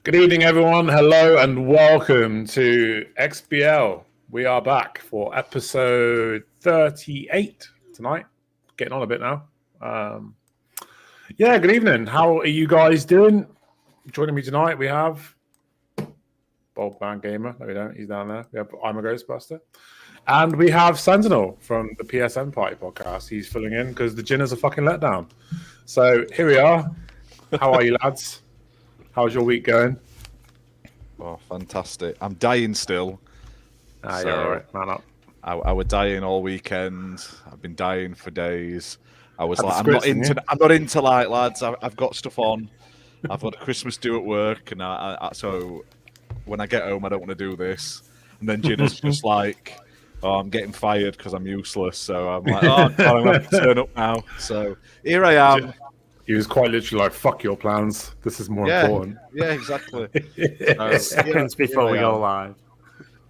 Good evening, everyone. Hello and welcome to XBL. We are back for episode 38 tonight. Getting on a bit now. Good evening. How are you guys doing? Joining me tonight, we have Bold Man Gamer. No, we don't. He's down there. We have I'm a Ghostbuster. And we have Sentinel from the PSN Party Podcast. He's filling in because TheGinna's a fucking letdown. So here we are. How are you, lads? How's your week going? Oh, fantastic. I'm dying still. Yeah, all right. Man up. I was dying all weekend. I've been dying for days. I was like, I'm not into like, lads, I've got stuff on. I've got a Christmas do at work. And so when I get home, I don't want to do this. And then Ginna's just like, oh, I'm getting fired because I'm useless. So I'm like, oh, God, I'm going to have to turn up now. So here I am. He was quite literally like, fuck your plans. This is more important. Yeah, exactly. Seconds before we go live.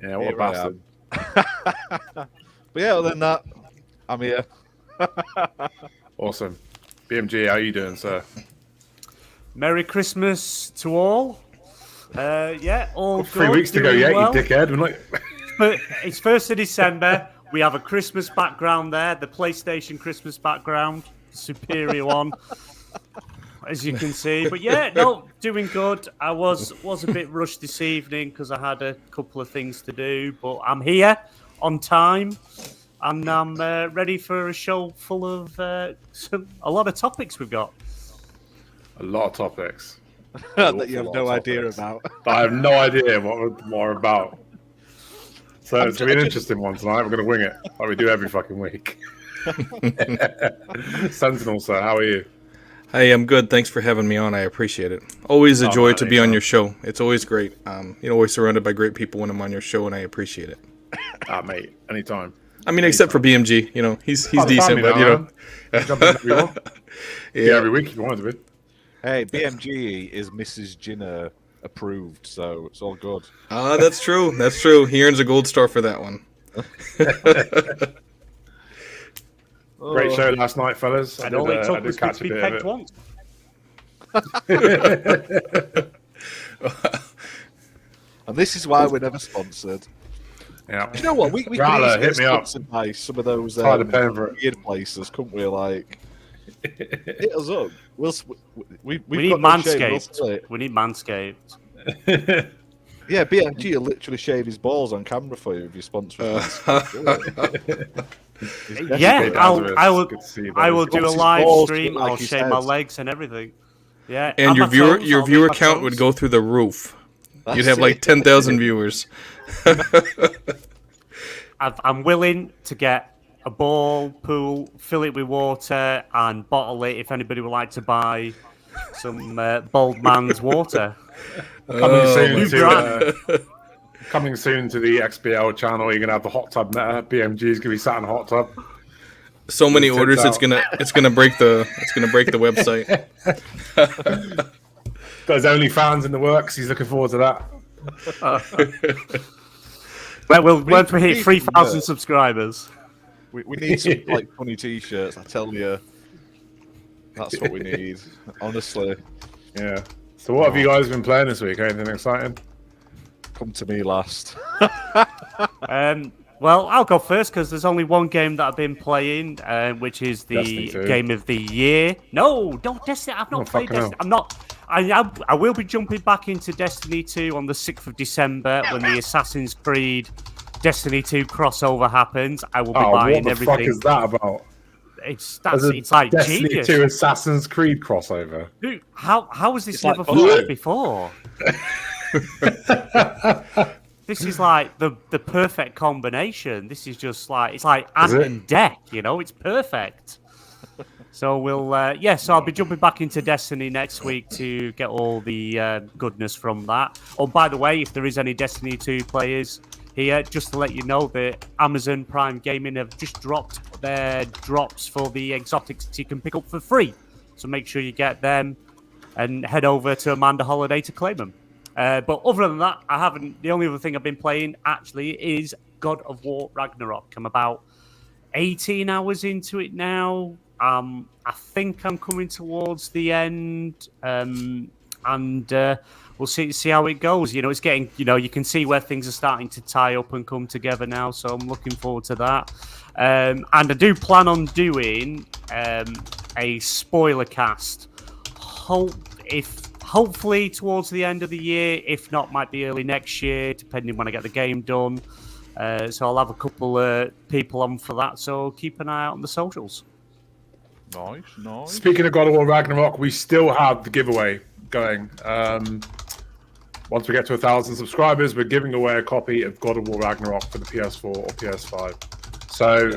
Yeah, what a bastard. But yeah, other than that, I'm here. Awesome. BMG, how are you doing, sir? Merry Christmas to all. All 3 weeks to go, you dickhead. We're not... But it's 1st of December. We have a Christmas background there, the PlayStation Christmas background, superior one. As you can see, but doing good. I was a bit rushed this evening because I had a couple of things to do, but I'm here on time, and I'm ready for a show full of a lot of topics we've got. A lot of topics that you have no idea about. I have no idea what we're about. So it's going to be an interesting one tonight. We're going to wing it like we do every fucking week. Sentinel, sir, how are you? Hey, I'm good. Thanks for having me on. I appreciate it. Always a joy to be on your show. It's always great. Always surrounded by great people when I'm on your show, and I appreciate it. Mate, anytime. I mean, except for BMG. He's decent, but jump in if you want. Yeah, every week if you wanted to be. Hey, BMG is Mrs. Ginna approved, so it's all good. That's true. That's true. He earns a gold star for that one. Great show last night, fellas. And all it took was to be pegged once. And this is why we're never sponsored. Yeah. Do you know what? We could hit me up by some of those weird places, couldn't we? Like, hit us up. We need Manscaped. We need Manscaped. Yeah, BMG will literally shave his balls on camera for you if you sponsor it. I will do a live stream. I'll shave my legs and everything. Yeah, and your viewer count would go through the roof. You'd have like 10,000 viewers. I'm willing to get a ball, pool, fill it with water, and bottle it if anybody would like to buy some Bold Man's water. Coming soon to the XBL channel, you're gonna have the hot tub meta. BMG's gonna be sat in a hot tub. So many orders, it's gonna break the website. Got his OnlyFans in the works. He's looking forward to that. Once we hit 3,000 subscribers, we need some like funny T-shirts. I tell you, that's what we need. Honestly, yeah. So what have you guys been playing this week? Anything exciting? Come to me last. Well, I'll go first because there's only one game that I've been playing, which is the game of the year. No, don't Destiny. I've not played Destiny. I'm not. I will be jumping back into Destiny 2 on the 6th of December when the Assassin's Creed Destiny 2 crossover happens. I will be buying everything. What the fuck is that about? It's like Destiny genius. 2 Assassin's Creed crossover. Dude, how has this never thought before? This is like the perfect combination. This is just like it's like Ant and Dec, it's perfect. So so I'll be jumping back into Destiny next week to get all the goodness from that. Oh, by the way, if there is any Destiny 2 players here, just to let you know that Amazon Prime Gaming have just dropped their drops for the exotics you can pick up for free. So make sure you get them and head over to Amanda Holiday to claim them. But other than that, I haven't. The only other thing I've been playing actually is God of War Ragnarok. I'm about 18 hours into it now. I think I'm coming towards the end. And we'll see how it goes. You know, it's getting, you know, you can see where things are starting to tie up and come together now. So I'm looking forward to that. And I do plan on doing a spoiler cast. Hopefully towards the end of the year. If not, might be early next year, depending when I get the game done. So I'll have a couple people on for that. So keep an eye out on the socials. Nice. Speaking of God of War Ragnarok, we still have the giveaway going. Once we get to 1,000 subscribers, we're giving away a copy of God of War Ragnarok for the PS4 or PS5. So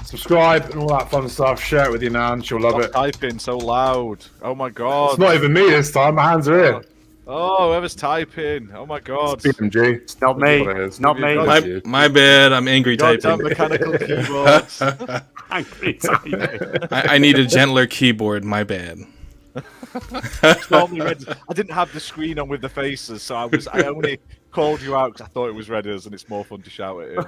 subscribe and all that fun stuff. Share it with your nan; she'll love it. Typing so loud. Oh my god! It's not even me this time. My hands are here. Oh, whoever's typing. Oh my god! It's BMG. It's not me. It's not me. My bad. I'm angry typing. Mechanical keyboards. Angry typing. I need a gentler keyboard. My bad. I didn't have the screen on with the faces, so I only called you out because I thought it was Redders, and it's more fun to shout at him.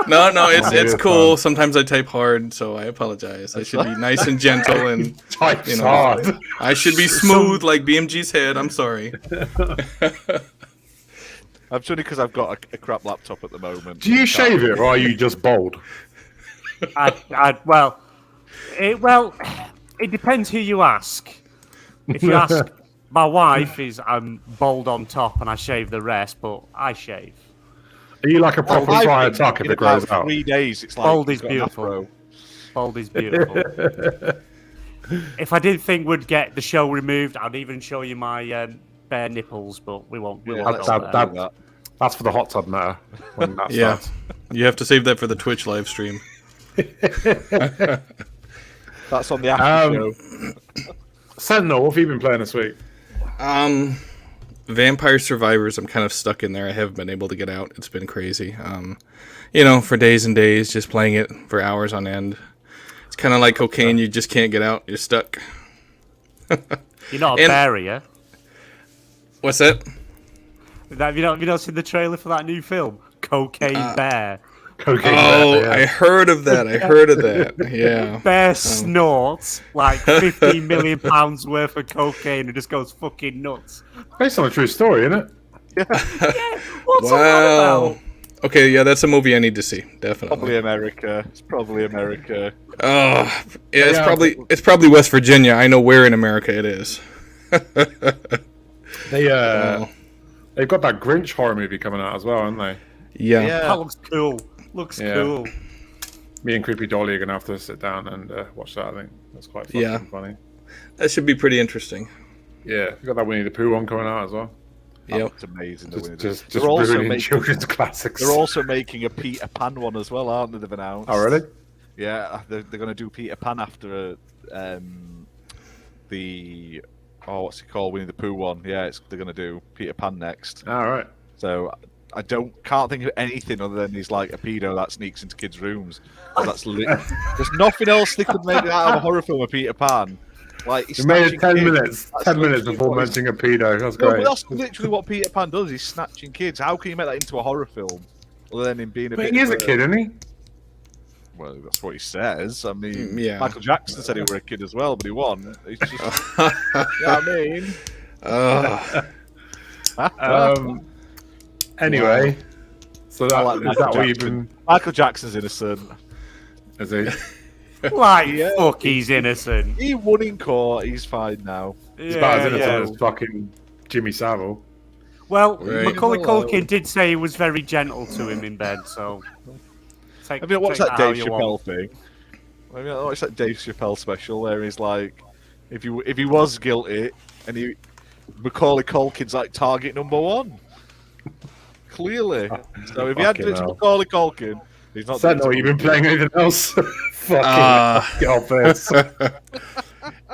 No, it's cool. Sometimes I type hard, so I apologize. I should be nice and gentle, and Types hard. I should be smooth like BMG's head. I'm sorry. I'm sorry because I've got a crap laptop at the moment. Do you shave it, or are you just bald? It depends who you ask. If you ask my wife, I'm bald on top and I shave the rest, but I shave. Are you like a proper Friar Tuck if it grows out? 3 days, it's like bald is beautiful. Bald is beautiful. If I didn't think we'd get the show removed, I'd even show you my bare nipples, but we won't. That's for the hot tub matter. Yeah, you have to save that for the Twitch live stream. That's on the after show. Sentinel, what have you been playing this week? Vampire Survivors, I'm kind of stuck in there. I haven't been able to get out. It's been crazy. For days and days, just playing it for hours on end. It's kind of like cocaine. You just can't get out. You're stuck. You're not a bear, yeah? What's that? Have you not seen the trailer for that new film? Cocaine Bear. I heard of that. Yeah. Bear snorts like £15 million worth of cocaine and just goes fucking nuts. Based on a true story, isn't it? Yeah. What's all that about? Okay, yeah, that's a movie I need to see. Definitely. Probably America. It's probably America. Oh, yeah, it's probably West Virginia. I know where in America it is. They've got that Grinch horror movie coming out as well, haven't they? Yeah. That looks cool. Cool. Me and Creepy Dolly are gonna have to sit down and watch that. I think that's quite fucking funny. That should be pretty interesting. Yeah, we got that Winnie the Pooh one coming out as well. Yeah, it's amazing. Just ruining children's classics. They're also making a Peter Pan one as well, aren't they? They've announced. Oh, really? Yeah, they're going to do Peter Pan after what's it called? Winnie the Pooh one. Yeah, they're going to do Peter Pan next. All right. So I can't think of anything other than he's like a pedo that sneaks into kids' rooms. There's nothing else they could make out of a horror film of Peter Pan. Like you made it 10 minutes. 10 minutes before mentioning a pedo. That's great. But that's literally what Peter Pan does. He's snatching kids. How can you make that into a horror film? Other than him being a bit. He is a kid, isn't he? Well, that's what he says. I mean, yeah. Michael Jackson said he were a kid as well, but he won. It's just, you know what I mean? Anyway, so is that what you've been? Michael Jackson's innocent. Is he? Fuck, he's innocent. He won in court. He's fine now. He's about as innocent as fucking Jimmy Savile. Well, Macaulay Culkin did say he was very gentle to him in bed, so. Have you watched that Dave Chappelle thing? Have you watched that Dave Chappelle special where he's like, if he was guilty, and Macaulay Culkin's like target number one. Clearly. So if he had to Macaulay Culkin, he's not. Sentinel, you've been playing anything else? Fucking get off this.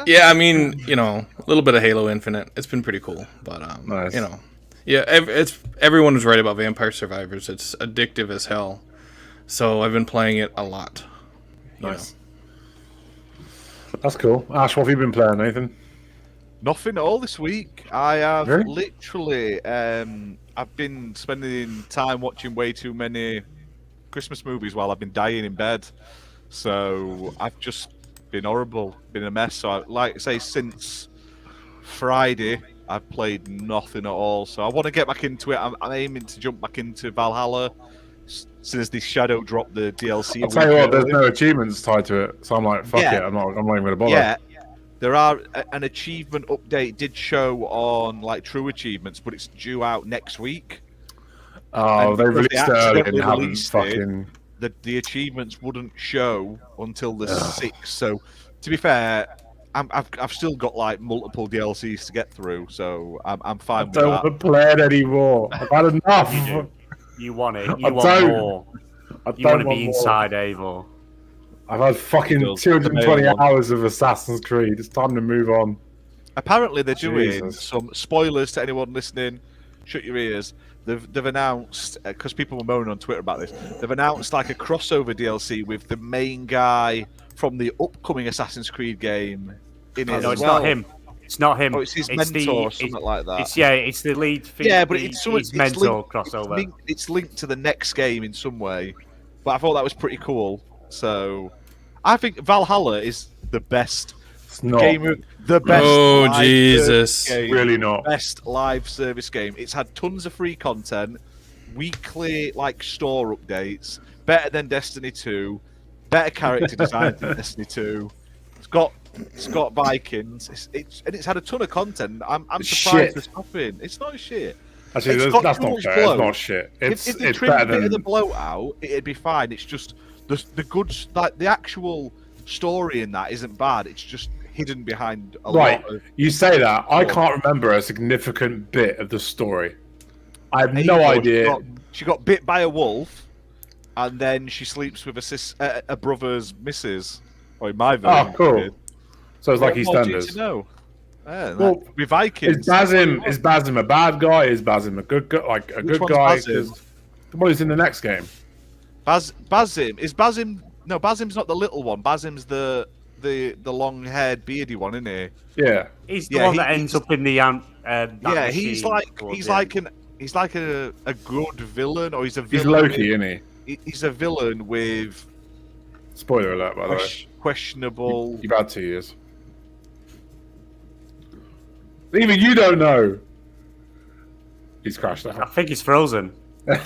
Yeah, I mean, a little bit of Halo Infinite. It's been pretty cool, but nice. Everyone was right about Vampire Survivors. It's addictive as hell. So I've been playing it a lot. Nice. That's cool. Ash, what have you been playing, Nathan? Nothing at all this week. I have literally, I've been spending time watching way too many Christmas movies while I've been dying in bed. So I've just been horrible, been a mess. So like I say, since Friday, I've played nothing at all, so I want to get back into it. I'm aiming to jump back into Valhalla since they shadow dropped the DLC. I'll tell you what, there's no achievements tied to it, so I'm like, fuck it, I'm not even gonna bother. Yeah, there are an achievement update did show on like true achievements, but it's due out next week. Oh, they released it early and haven't fucking. The achievements wouldn't show until the 6th. So, to be fair, I've still got like multiple DLCs to get through, so I'm fine with that. I don't want to play it anymore. I've had enough. You want it. You want more. You want to be inside Eivor. I've had fucking 220 hours of Assassin's Creed. It's time to move on. Apparently, they're doing some spoilers to anyone listening. Shut your ears. They've announced, because people were moaning on Twitter about this, they've announced like a crossover DLC with the main guy from the upcoming Assassin's Creed game in it. No, it's not him. It's not him. Oh, it's his mentor or something like that. It's the lead. Yeah, but it's mentor crossover. It's linked to the next game in some way. But I thought that was pretty cool. So I think Valhalla is the best game. The best. Oh Jesus! Game, really not best live service game. It's had tons of free content, weekly like store updates, better than Destiny 2, better character design than Destiny 2. It's got Vikings. It's had a ton of content. I'm surprised there's nothing. It's not shit. Actually, that's not fair. It's not shit. If they it's trimmed better a bit than of the bloat out, it'd be fine. It's just the good, like the actual story in that isn't bad. It's just hidden behind a lot of... You say that. I can't remember a significant bit of the story. I have no idea. She got bit by a wolf, and then she sleeps with a brother's missus. Or in my version. Oh, cool. So it's like EastEnders. Well, with Vikings. Is Basim a bad guy? Is Basim a good guy? Like a good guy? The one who's in the next game. Basim is Basim. No, Basim's not the little one. Basim's the long-haired, beardy one, isn't he? Yeah. He's the one that ends up in the yeah, he's like a good villain, or he's a villain. He's Loki, isn't he? He's a villain with. Spoiler alert, by the way. Questionable. You've had 2 years. Even you don't know. He's crashed out. I think he's frozen. I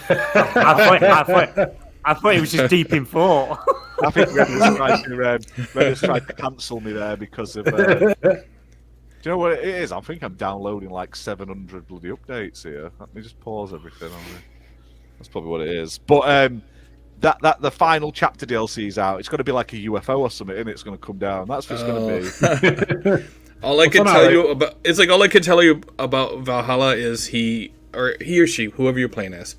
thought he was just deep in thought. I think Reddit's tried to cancel me there because of. Do you know what it is? I think I'm downloading like 700 bloody updates here. Let me just pause everything. That's probably what it is. But that the final chapter DLC is out. It's going to be like a UFO or something, and it's going to come down. That's what it's going to be. All I can tell you about Valhalla is he or she, whoever you're playing as,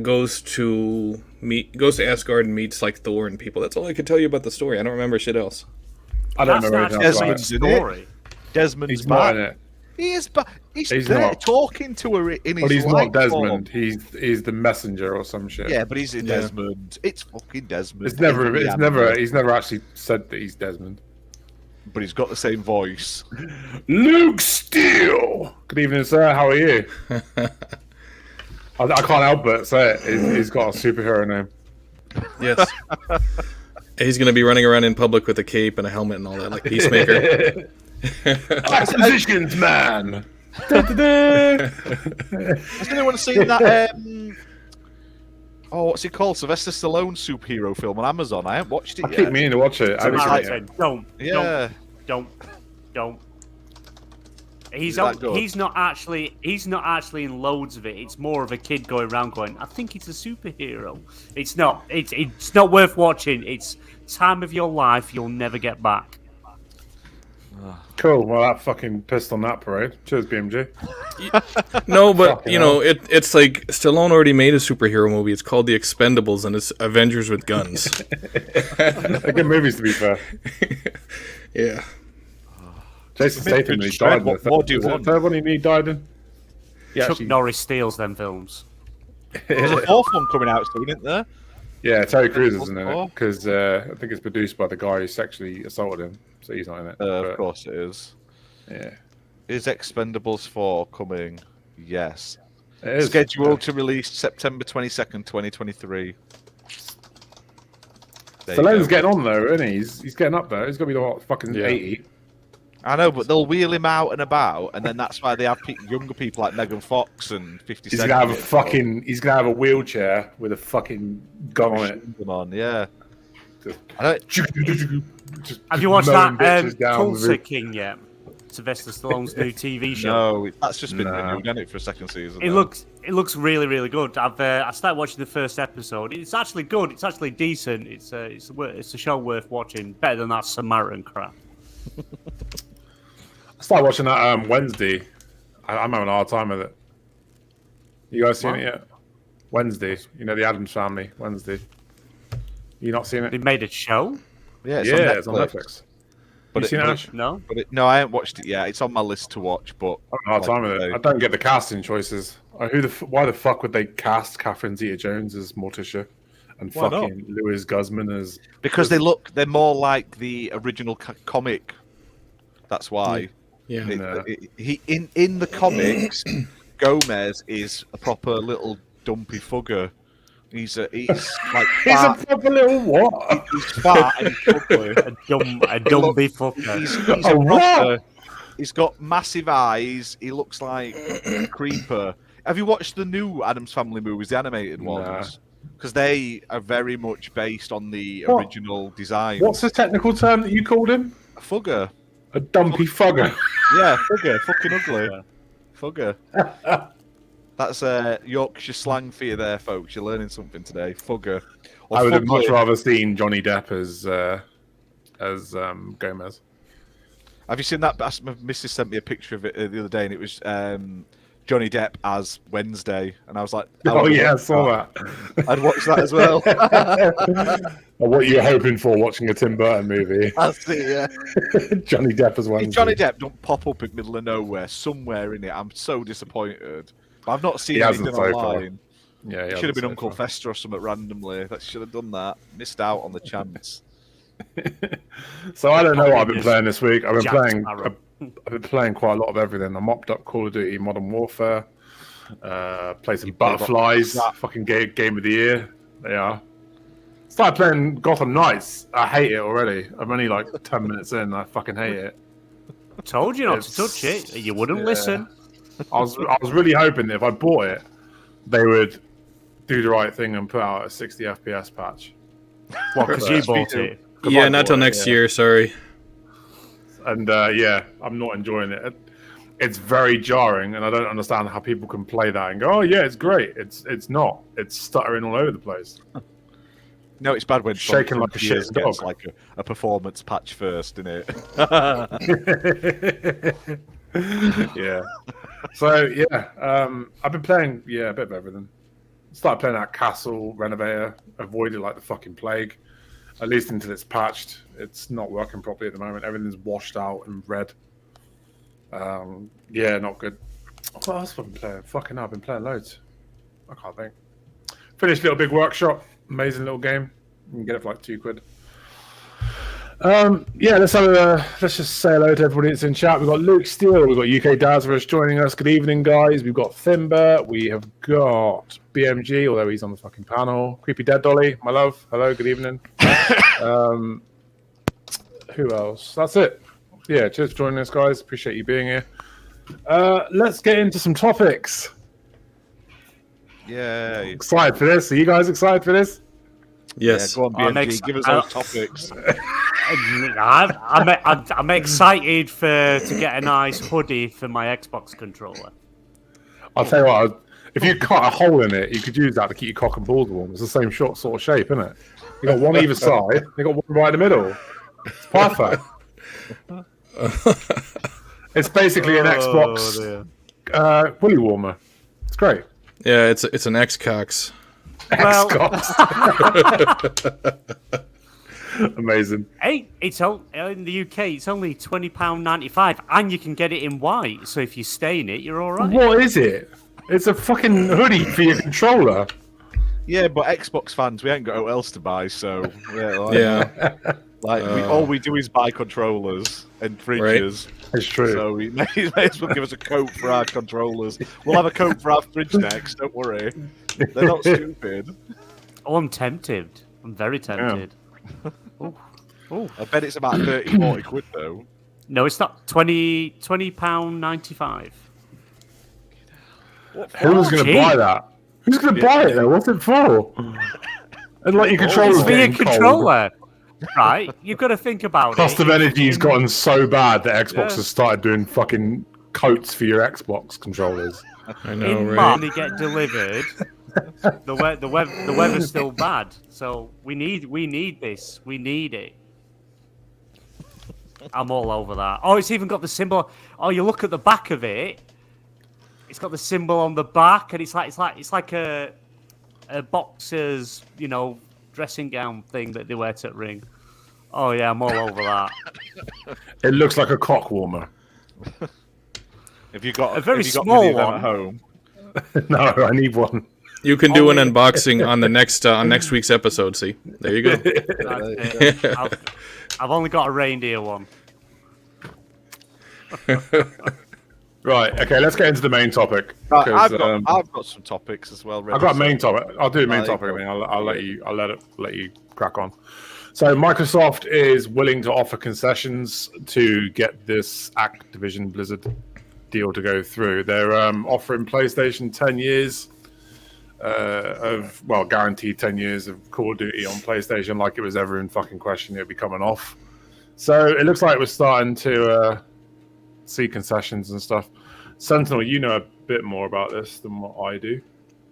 goes to Asgard and meets like Thor and people. That's all I can tell you about the story. I don't remember shit else. I don't know anything else about story. Desmond's not in it. He is, but he's there not talking to her in his. But he's not Desmond. Form. He's the messenger or some shit. Yeah, but he's in Desmond. It's fucking Desmond. He's never actually said that he's Desmond. But he's got the same voice. Luke Steele. Good evening, sir. How are you? I can't help but say it. He's got a superhero name. Yes. He's going to be running around in public with a cape and a helmet and all that, like Peacemaker. Acquisitions, man. Has anyone seen that? What's it called? Sylvester Stallone superhero film on Amazon. I haven't watched it yet. I keep meaning to watch it. Don't. He's not actually in loads of it. It's more of a kid going around going, I think it's a superhero. It's not. It's not worth watching. It's time of your life you'll never get back. Cool. Well, that fucking pissed on that parade. Cheers, BMG. No, but it's like Stallone already made a superhero movie. It's called The Expendables, and it's Avengers with guns. They're good movies, to be fair. Yeah. Jason Statham, he died. What do you want? Third one he died in. Yeah, Chuck Norris steals them films. There's a fourth one coming out soon, isn't there? Yeah, Terry Crews isn't in it because I think it's produced by the guy who sexually assaulted him, so he's not in it. Of course it is. Yeah. Is Expendables 4 coming? Yes. It is. Scheduled to release September 22nd, 2023. Stallone's getting on though, isn't he? He's getting up there. He's got to be fucking 80. I know, but they'll wheel him out and about, and then that's why they have younger people like Megan Fox and 50 He's Cent. gonna have he's gonna have a wheelchair with a fucking gun on it. Them on, yeah. Just Have you watched mowing that bitches down Tulsa with King yet? Sylvester Stallone's new TV show. No, that's just been renewed, hasn't it, for a second season? It looks really, really good. I started watching the first episode. It's actually good. It's actually decent. It's a show worth watching. Better than that Samaritan crap. I started watching that Wednesday. I'm having a hard time with it. You guys seen it yet? Wednesday. You know, the Addams Family. Wednesday. You not seen it? They made a show? Yeah, it's on Netflix. But you seen it? No. No, I haven't watched it yet. It's on my list to watch, but I'm having a hard time with it. I don't get the casting choices. Why the fuck would they cast Catherine Zeta-Jones as Morticia and Why fucking Louis Guzman as? Because they're more like the original comic. That's why. Yeah. He in the comics, Gomez is a proper little dumpy fugger. He's like He's a proper little what? He's fat and ugly. A dumpy fucker. He's a proper. He's got massive eyes. He looks like a creeper. Have you watched the new Addams Family movies, the animated ones? Because they are very much based on the original design. What's the technical term that you called him? A fugger. A dumpy fugger. Yeah, fugger. Fucking ugly. Fugger. That's Yorkshire slang for you there, folks. You're learning something today. Fugger. I would have much rather seen Johnny Depp as Gomez. Have you seen that? My missus sent me a picture of it the other day, and it was Johnny Depp as Wednesday, and I was like, I saw that. I'd watch that as well. What are you hoping for watching a Tim Burton movie? That's it, yeah. Johnny Depp as Wednesday. If Johnny Depp don't pop up in the middle of nowhere, somewhere in it, I'm so disappointed. But I've not seen anything online. Yeah, should have been Uncle Fester or something randomly. That should have done that. Missed out on the chance. So I don't know what I've been playing this week. I've been playing quite a lot of everything. I mopped up Call of Duty Modern Warfare. Played some Butterflies. Fucking game of the year. They are. Started playing Gotham Knights. I hate it already. I'm only like 10 minutes in. I fucking hate it. Told you not to touch it. You wouldn't listen. I was really hoping that if I bought it, they would do the right thing and put out a 60 FPS patch. Because you bought it. Yeah, not till next year. Sorry. And I'm not enjoying it. It's very jarring, and I don't understand how people can play that and go, "Oh yeah, it's great." It's not. It's stuttering all over the place. No, it's bad when shaking like a shit dog. Gets like a performance patch first, isn't it? Yeah. So I've been playing a bit of everything. Started playing that Castle Renovator. Avoided like the fucking plague. At least until it's patched. It's not working properly at the moment. Everything's washed out and red. Not good. What else have I been playing? Fucking hell, I've been playing loads. I can't think. Finished Little Big Workshop. Amazing little game. You can get it for like £2. Let's just say hello to everybody that's in chat. We've got Luke Steele, we've got UK Dazverus joining us. Good evening, guys. We've got Thimber, we have got BMG, although he's on the fucking panel. Creepy Dead Dolly, my love. Hello, good evening. Who else? That's it. Yeah, cheers for joining us, guys. Appreciate you being here. Let's get into some topics. Yeah. Excited for this? Are you guys excited for this? Yes. Yeah, go on, BMG. Give us those topics. I'm excited to get a nice hoodie for my Xbox controller. I'll tell you what, if you cut a hole in it, you could use that to keep your cock and balls warm. It's the same sort of shape, isn't it? You got one either side, you got one right in the middle. It's perfect. It's basically an Xbox willy warmer. It's great. Yeah, it's an Xcox. Well, amazing. Hey, it's in the UK. It's only £20.95, and you can get it in white. So if you stay in it, you're all right. What is it? It's a fucking hoodie for your controller. Yeah, but Xbox fans, we ain't got what else to buy, so all we do is buy controllers and fridges. Right. It's true. So we may as well give us a coat for our controllers. We'll have a coat for our fridge next. Don't worry. They're not stupid. Oh, I'm tempted. I'm very tempted. I bet it's about 30, 40 quid though. No, it's not. £20.95. Who's going to buy that? Who's going to buy it though? What's it for? And like your controller's It's for your getting cold. controller, right? You've got to think about Cost it. of energy's gotten so bad that Xbox Yeah. has started doing fucking coats for your Xbox controllers. I know, In right? March, they get delivered. The weather's still bad, so we need this. We need it. I'm all over that. Oh, it's even got the symbol. Oh, you look at the back of it. It's got the symbol on the back, and it's like a boxer's, dressing gown thing that they wear to the ring. Oh yeah, I'm all over that. It looks like a cock warmer. Have you got A very have you got small many of them one. at home? No, I need one. You can do an unboxing on the next on next week's episode. See, there you go. I've only got a reindeer one. Right. Okay. Let's get into the main topic. I've 'cause, got some topics as well. I've got a main so- topic. I'll do a main Right, topic. I go. mean, I'll let you crack on. So Microsoft is willing to offer concessions to get this Activision Blizzard deal to go through. They're offering PlayStation 10 years guaranteed 10 years of Call of Duty on PlayStation, like it was ever in fucking question it'd be coming off. So it looks like we're starting to see concessions and stuff. Sentinel, you know a bit more about this than what I do.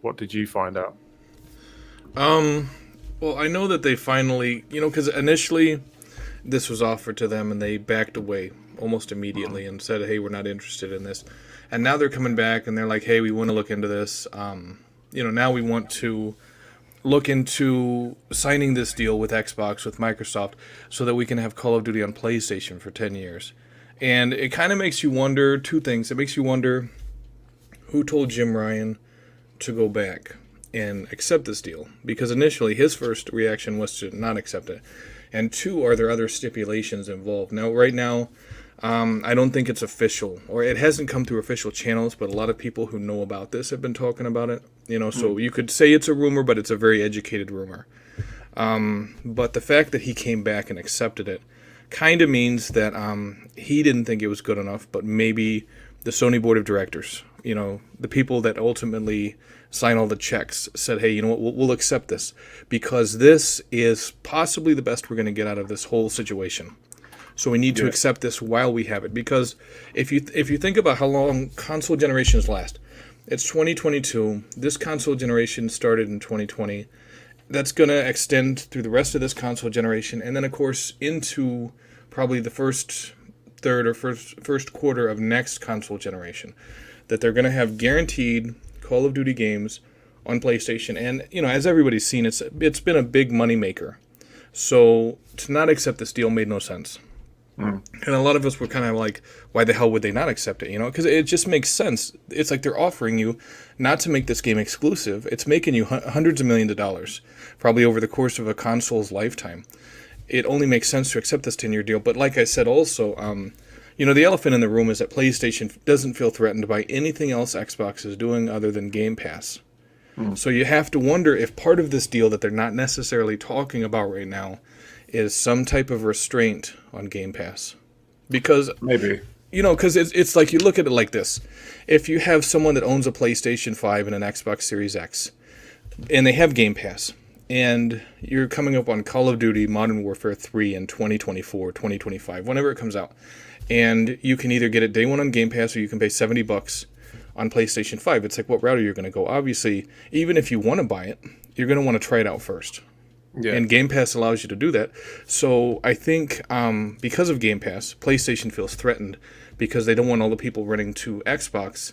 What did you find out? Well, I know that they finally, because initially this was offered to them and they backed away almost immediately and said, hey, we're not interested in this. And now they're coming back and they're like, hey, we want to look into this. Now we want to look into signing this deal with Xbox, with Microsoft, so that we can have Call of Duty on PlayStation for 10 years. And it kind of makes you wonder two things. It makes you wonder who told Jim Ryan to go back and accept this deal, because initially his first reaction was to not accept it, and two, are there other stipulations involved? Now, right now, I don't think it's official, or it hasn't come through official channels, but a lot of people who know about this have been talking about it. So you could say it's a rumor, but it's a very educated rumor. But the fact that he came back and accepted it kind of means that he didn't think it was good enough, but maybe the Sony board of directors, the people that ultimately sign all the checks, said, hey, you know what, we'll accept this, because this is possibly the best we're going to get out of this whole situation. So we need to accept this while we have it, because if you think about how long console generations last, it's 2022. This console generation started in 2020. That's going to extend through the rest of this console generation, and then, of course, into probably the first third or first quarter of next console generation, that they're going to have guaranteed Call of Duty games on PlayStation. And, as everybody's seen, it's been a big moneymaker. So to not accept this deal made no sense. And a lot of us were kind of like, why the hell would they not accept it? Because it just makes sense. It's like they're offering you not to make this game exclusive. It's making you hundreds of millions of dollars, probably over the course of a console's lifetime. It only makes sense to accept this 10-year deal. But like I said also, the elephant in the room is that PlayStation doesn't feel threatened by anything else Xbox is doing other than Game Pass. So you have to wonder if part of this deal that they're not necessarily talking about right now is some type of restraint on Game Pass. Because Maybe. Because it's like, you look at it like this. If you have someone that owns a PlayStation 5 and an Xbox Series X, and they have Game Pass, and you're coming up on Call of Duty Modern Warfare 3 in 2024, 2025, whenever it comes out, and you can either get it day one on Game Pass or you can pay $70 on PlayStation 5. It's like, what route are you going to go? Obviously, even if you want to buy it, you're going to want to try it out first. Yeah. And Game Pass allows you to do that. So I think because of Game Pass, PlayStation feels threatened because they don't want all the people running to Xbox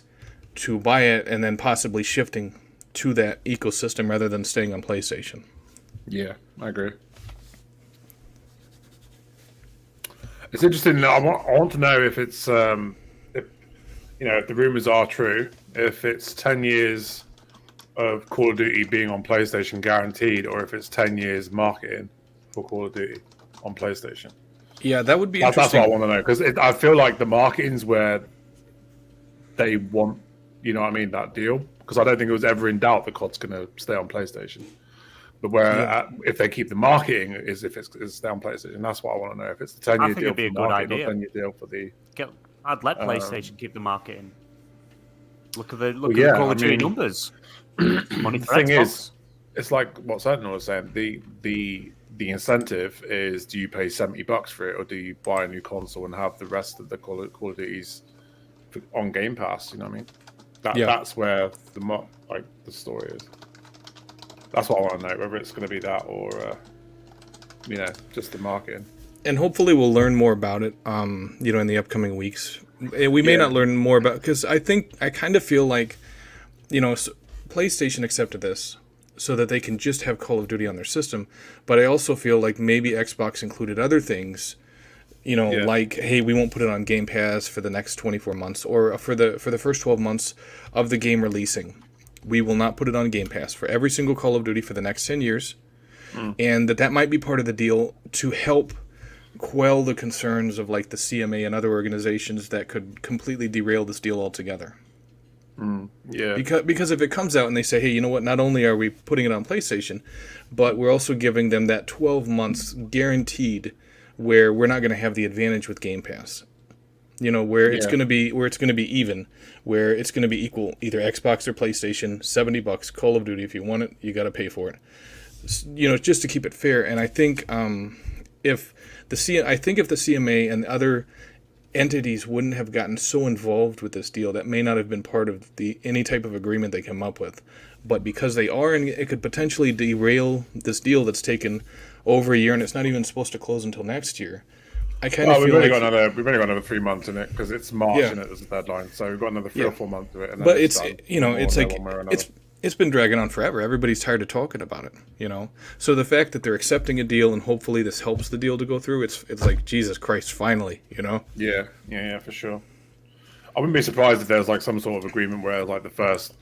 to buy it and then possibly shifting to that ecosystem rather than staying on PlayStation. Yeah, I agree. It's interesting. I want to know if it's if the rumors are true, if it's 10 years of Call of Duty being on PlayStation guaranteed, or if it's 10 years marketing for Call of Duty on PlayStation. Yeah, that would be That's interesting. what I want to know, because I feel like the marketing's where they want, that deal. Because I don't think it was ever in doubt that COD's going to stay on PlayStation. But where if they keep the marketing, is if it's down PlayStation. That's what I want to know. If it's the 10-year deal for the marketing, or 10-year deal for the. I'd let PlayStation keep the marketing. Look at the Call of Duty numbers. Money for thing Xbox. is, it's like what Sentinel was saying. The incentive is: do you pay $70 for it, or do you buy a new console and have the rest of the Call of Duties on Game Pass? You know what I mean? That's where the story is. That's what I want to know, whether it's going to be that or, just the marketing. And hopefully we'll learn more about it, in the upcoming weeks. We may not learn more about, because I kind of feel like, PlayStation accepted this so that they can just have Call of Duty on their system. But I also feel like maybe Xbox included other things, like, hey, we won't put it on Game Pass for the next 24 months or for the first 12 months of the game releasing. We will not put it on Game Pass for every single Call of Duty for the next 10 years. And that might be part of the deal to help quell the concerns of like the CMA and other organizations that could completely derail this deal altogether. Because if it comes out and they say, hey, you know what, not only are we putting it on PlayStation, but we're also giving them that 12 months guaranteed where we're not going to have the advantage with Game Pass. Where it's going to be even, where it's going to be equal, either Xbox or PlayStation, $70, Call of Duty. If you want it, you got to pay for it. Just to keep it fair. And I think if the CMA and the other entities wouldn't have gotten so involved with this deal, that may not have been part of any type of agreement they come up with. But because they are, and it could potentially derail this deal that's taken over a year, and it's not even supposed to close until next year. I kind of feel we've only got another 3 months in it because it's March and it was a deadline, so we've got another 3 or 4 months of it. And then it's been dragging on forever. Everybody's tired of talking about it, So the fact that they're accepting a deal and hopefully this helps the deal to go through, it's like Jesus Christ, finally, Yeah, for sure. I wouldn't be surprised if there's like some sort of agreement where like the first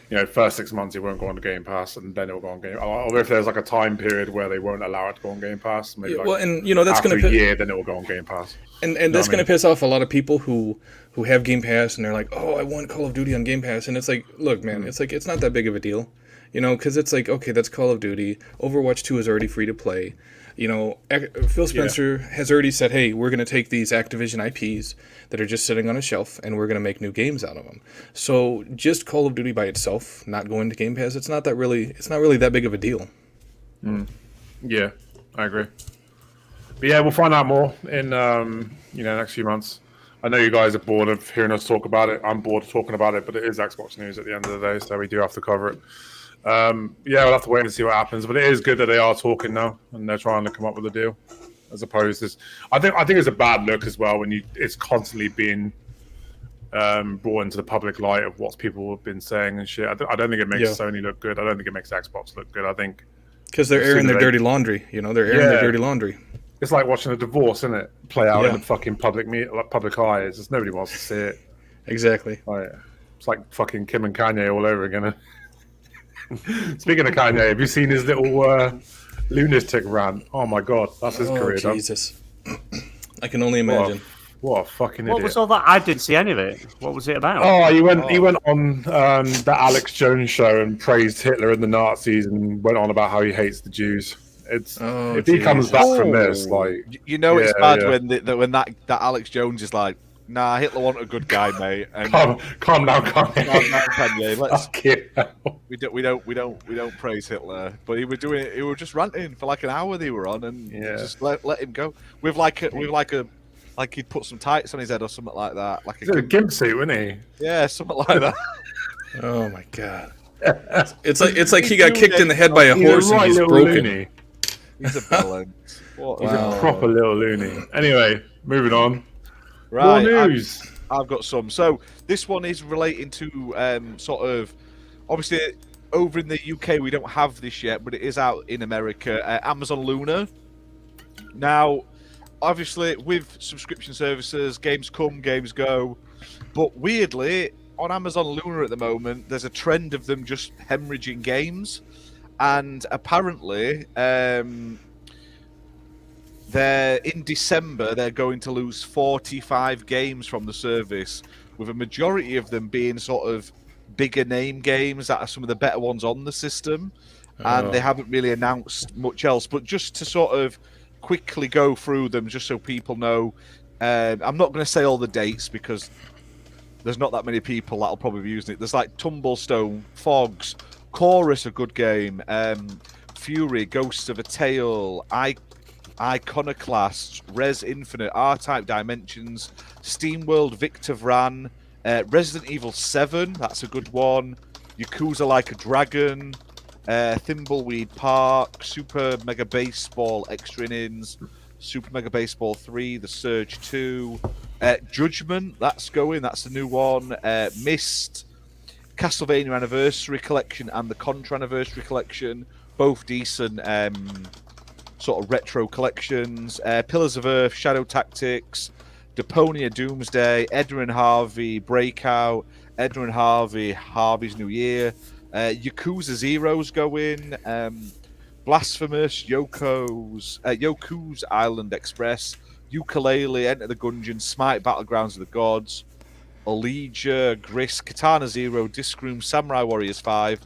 6 months it won't go on the Game Pass, and then it'll go on Game. Or if there's like a time period where they won't allow it to go on Game Pass, maybe that's after a year, then it will go on Game Pass. And that's going to piss off a lot of people who have Game Pass and they're like, oh, I want Call of Duty on Game Pass, and it's like, look, man, it's like it's not that big of a deal, because it's like, okay, that's Call of Duty. Overwatch 2 is already free to play. Phil Spencer has already said, hey, we're going to take these Activision IPs that are just sitting on a shelf and we're going to make new games out of them. So just Call of Duty by itself, not going to Game Pass, it's not really that big of a deal. Yeah, I agree. But yeah, we'll find out more in next few months. I know you guys are bored of hearing us talk about it. I'm bored of talking about it, but it is Xbox news at the end of the day, so we do have to cover it. We'll have to wait and see what happens, but it is good that they are talking now and they're trying to come up with a deal, as opposed to. I think it's a bad look as well when it's constantly being brought into the public light of what people have been saying and shit. I don't think it makes Sony look good. I don't think it makes Xbox look good. I think because they're airing their dirty laundry. They're airing their dirty laundry. It's like watching a divorce, isn't it? Play out in the fucking public eye. It's just nobody wants to see it. Exactly. It's like fucking Kim and Kanye all over again. Speaking of Kanye, have you seen his little lunatic rant? Oh my god, that's his career. Jesus. I can only imagine. What a fucking idiot. What was all that? I didn't see any of it. What was it about? Oh, he went on that Alex Jones show and praised Hitler and the Nazis and went on about how he hates the Jews. If he comes back from this, like it's bad when that Alex Jones is like, nah, Hitler wasn't a good guy, mate. And calm down, Kanye. We don't praise Hitler, but he was just ranting for like an hour. They were on, and just let him go with like he'd put some tights on his head or something like that, like a gimp suit, wasn't he? Yeah, something like that. Oh my god! It's like he got kicked in the head by a horse and he's broken. Loony. He's a villain. He's a proper little loony. Anyway, moving on. Right, more news. I've got some. So this one is relating to sort of, obviously over in the UK we don't have this yet, but it is out in America. Amazon Luna. Now, obviously with subscription services, games come, games go, but weirdly on Amazon Luna at the moment, there's a trend of them just hemorrhaging games, and apparently they're in December they're going to lose 45 games from the service, with a majority of them being sort of bigger name games that are some of the better ones on the system. and they haven't really announced much else. But just to sort of quickly go through them, just so people know, I'm not going to say all the dates because there's not that many people that'll probably be using it. There's like Tumblestone, Fogs, Chorus, a good game, Fury, Ghosts of a Tale, Iconoclast, Res Infinite, R-Type Dimensions, SteamWorld, Victor Vran, Resident Evil 7, that's a good one, Yakuza Like a Dragon, Thimbleweed Park, Super Mega Baseball Extra Innings, Super Mega Baseball 3, The Surge 2, Judgment, that's going, that's the new one, Myst, Castlevania Anniversary Collection and the Contra Anniversary Collection, both decent sort of retro collections, Pillars of Earth, Shadow Tactics, Deponia Doomsday, Edgar and Harvey Breakout, Edgar and Harvey, Harvey's New Year, Yakuza Zero's going, Blasphemous, Yoku's Island Express, Ukulele, Enter the Gungeon, Smite Battlegrounds of the Gods, Olegia, Gris, Katana Zero, Disc Room, Samurai Warriors 5,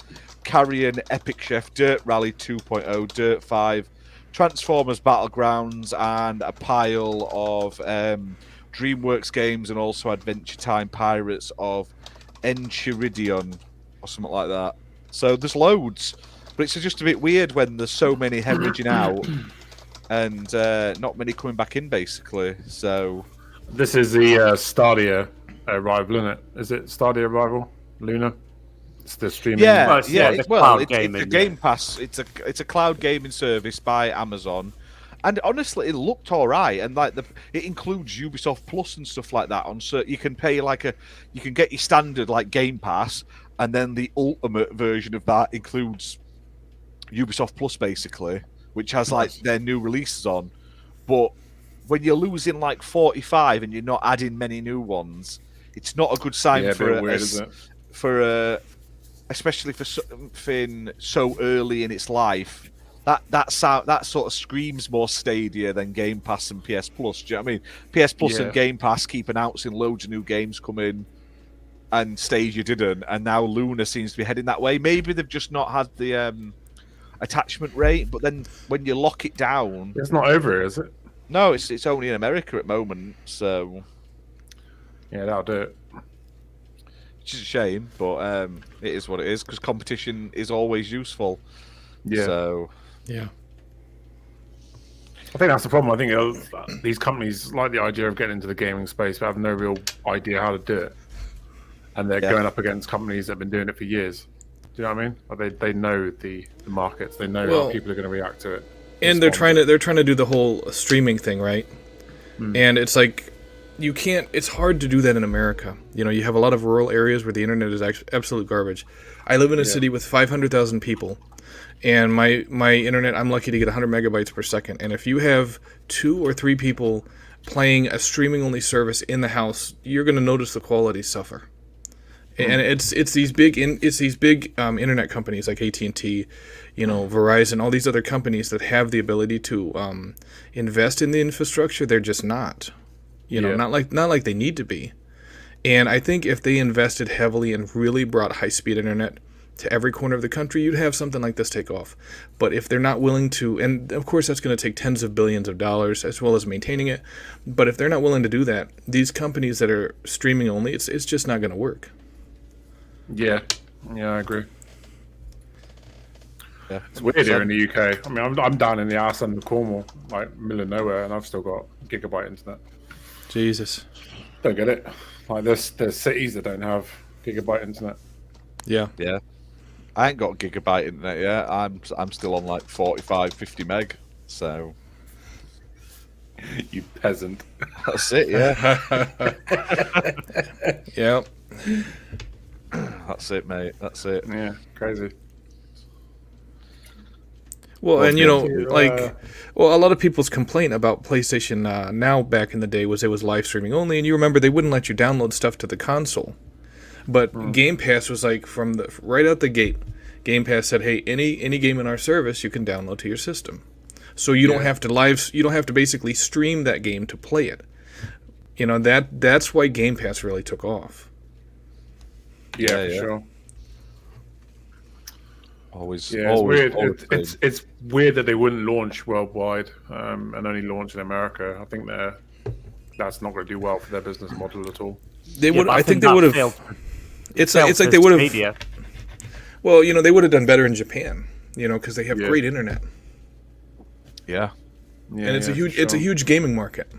Carrion, Epic Chef, Dirt Rally 2.0, Dirt 5, Transformers Battlegrounds, and a pile of DreamWorks games and also Adventure Time Pirates of Enchiridion or something like that. So there's loads, but it's just a bit weird when there's so many hemorrhaging out and not many coming back in, basically. So this is the Stadia arrival, isn't it? Is it Stadia arrival, Luna? It's the streaming. It's a gaming, Game Pass. It's a cloud gaming service by Amazon, and honestly, it looked all right. And like it includes Ubisoft Plus and stuff like that. So you can pay you can get your standard like Game Pass, and then the ultimate version of that includes Ubisoft Plus basically, which has like their new releases on. But when you're losing like 45 and you're not adding many new ones, it's not a good sign especially for something so early in its life. That sort of screams more Stadia than Game Pass and PS Plus. Do you know what I mean? PS Plus and Game Pass keep announcing loads of new games coming, and Stadia didn't. And now Luna seems to be heading that way. Maybe they've just not had the attachment rate. But then when you lock it down, it's not over here, is it? No, it's only in America at the moment. So yeah, that'll do it. Which is a shame, but it is what it is, because competition is always useful. Yeah. So, yeah. I think that's the problem. I think these companies like the idea of getting into the gaming space, but have no real idea how to do it. And they're going up against companies that have been doing it for years. Do you know what I mean? Like they know the markets. They know how people are going to react to it. And they're trying to do the whole streaming thing, right? And it's like, you can't. It's hard to do that in America. You know, you have a lot of rural areas where the internet is absolute garbage. I live in a city with 500,000 people, and my internet, I'm lucky to get 100 megabytes per second. And if you have 2 or 3 people playing a streaming only service in the house, you're going to notice the quality suffer. And it's these big internet companies like AT&T, Verizon, all these other companies that have the ability to invest in the infrastructure. They're just not. Not like they need to be. And I think if they invested heavily and really brought high-speed internet to every corner of the country, you'd have something like this take off. But if they're not willing to, and of course that's going to take tens of billions of dollars as well as maintaining it, but if they're not willing to do that, these companies that are streaming only, it's just not going to work. Yeah, I agree. Yeah, it's weird here in the UK. I mean, I'm down in the arse end of Cornwall, like middle of nowhere, and I've still got gigabyte internet. Jesus. Don't get it. Like there's cities that don't have gigabyte internet. Yeah. Yeah. I ain't got gigabyte internet yet. I'm still on like 45, 50 meg. So you peasant. That's it, yeah. Yeah. That's it, mate. That's it. Yeah, crazy. Well, and a lot of people's complaint about PlayStation Now back in the day was it was live streaming only, and you remember they wouldn't let you download stuff to the console. But Game Pass was like right out the gate. Game Pass said, "Hey, any game in our service you can download to your system, so you don't have to basically stream that game to play it." That's why Game Pass really took off. Yeah, for sure. Always, Yeah, always, it's weird. always It's weird that they wouldn't launch worldwide and only launch in America. I think that's not going to do well for their business model at all. They would. I think they would have. It's like they would have. Well, they would have done better in Japan. Because they have great internet. Yeah. And it's a huge gaming market.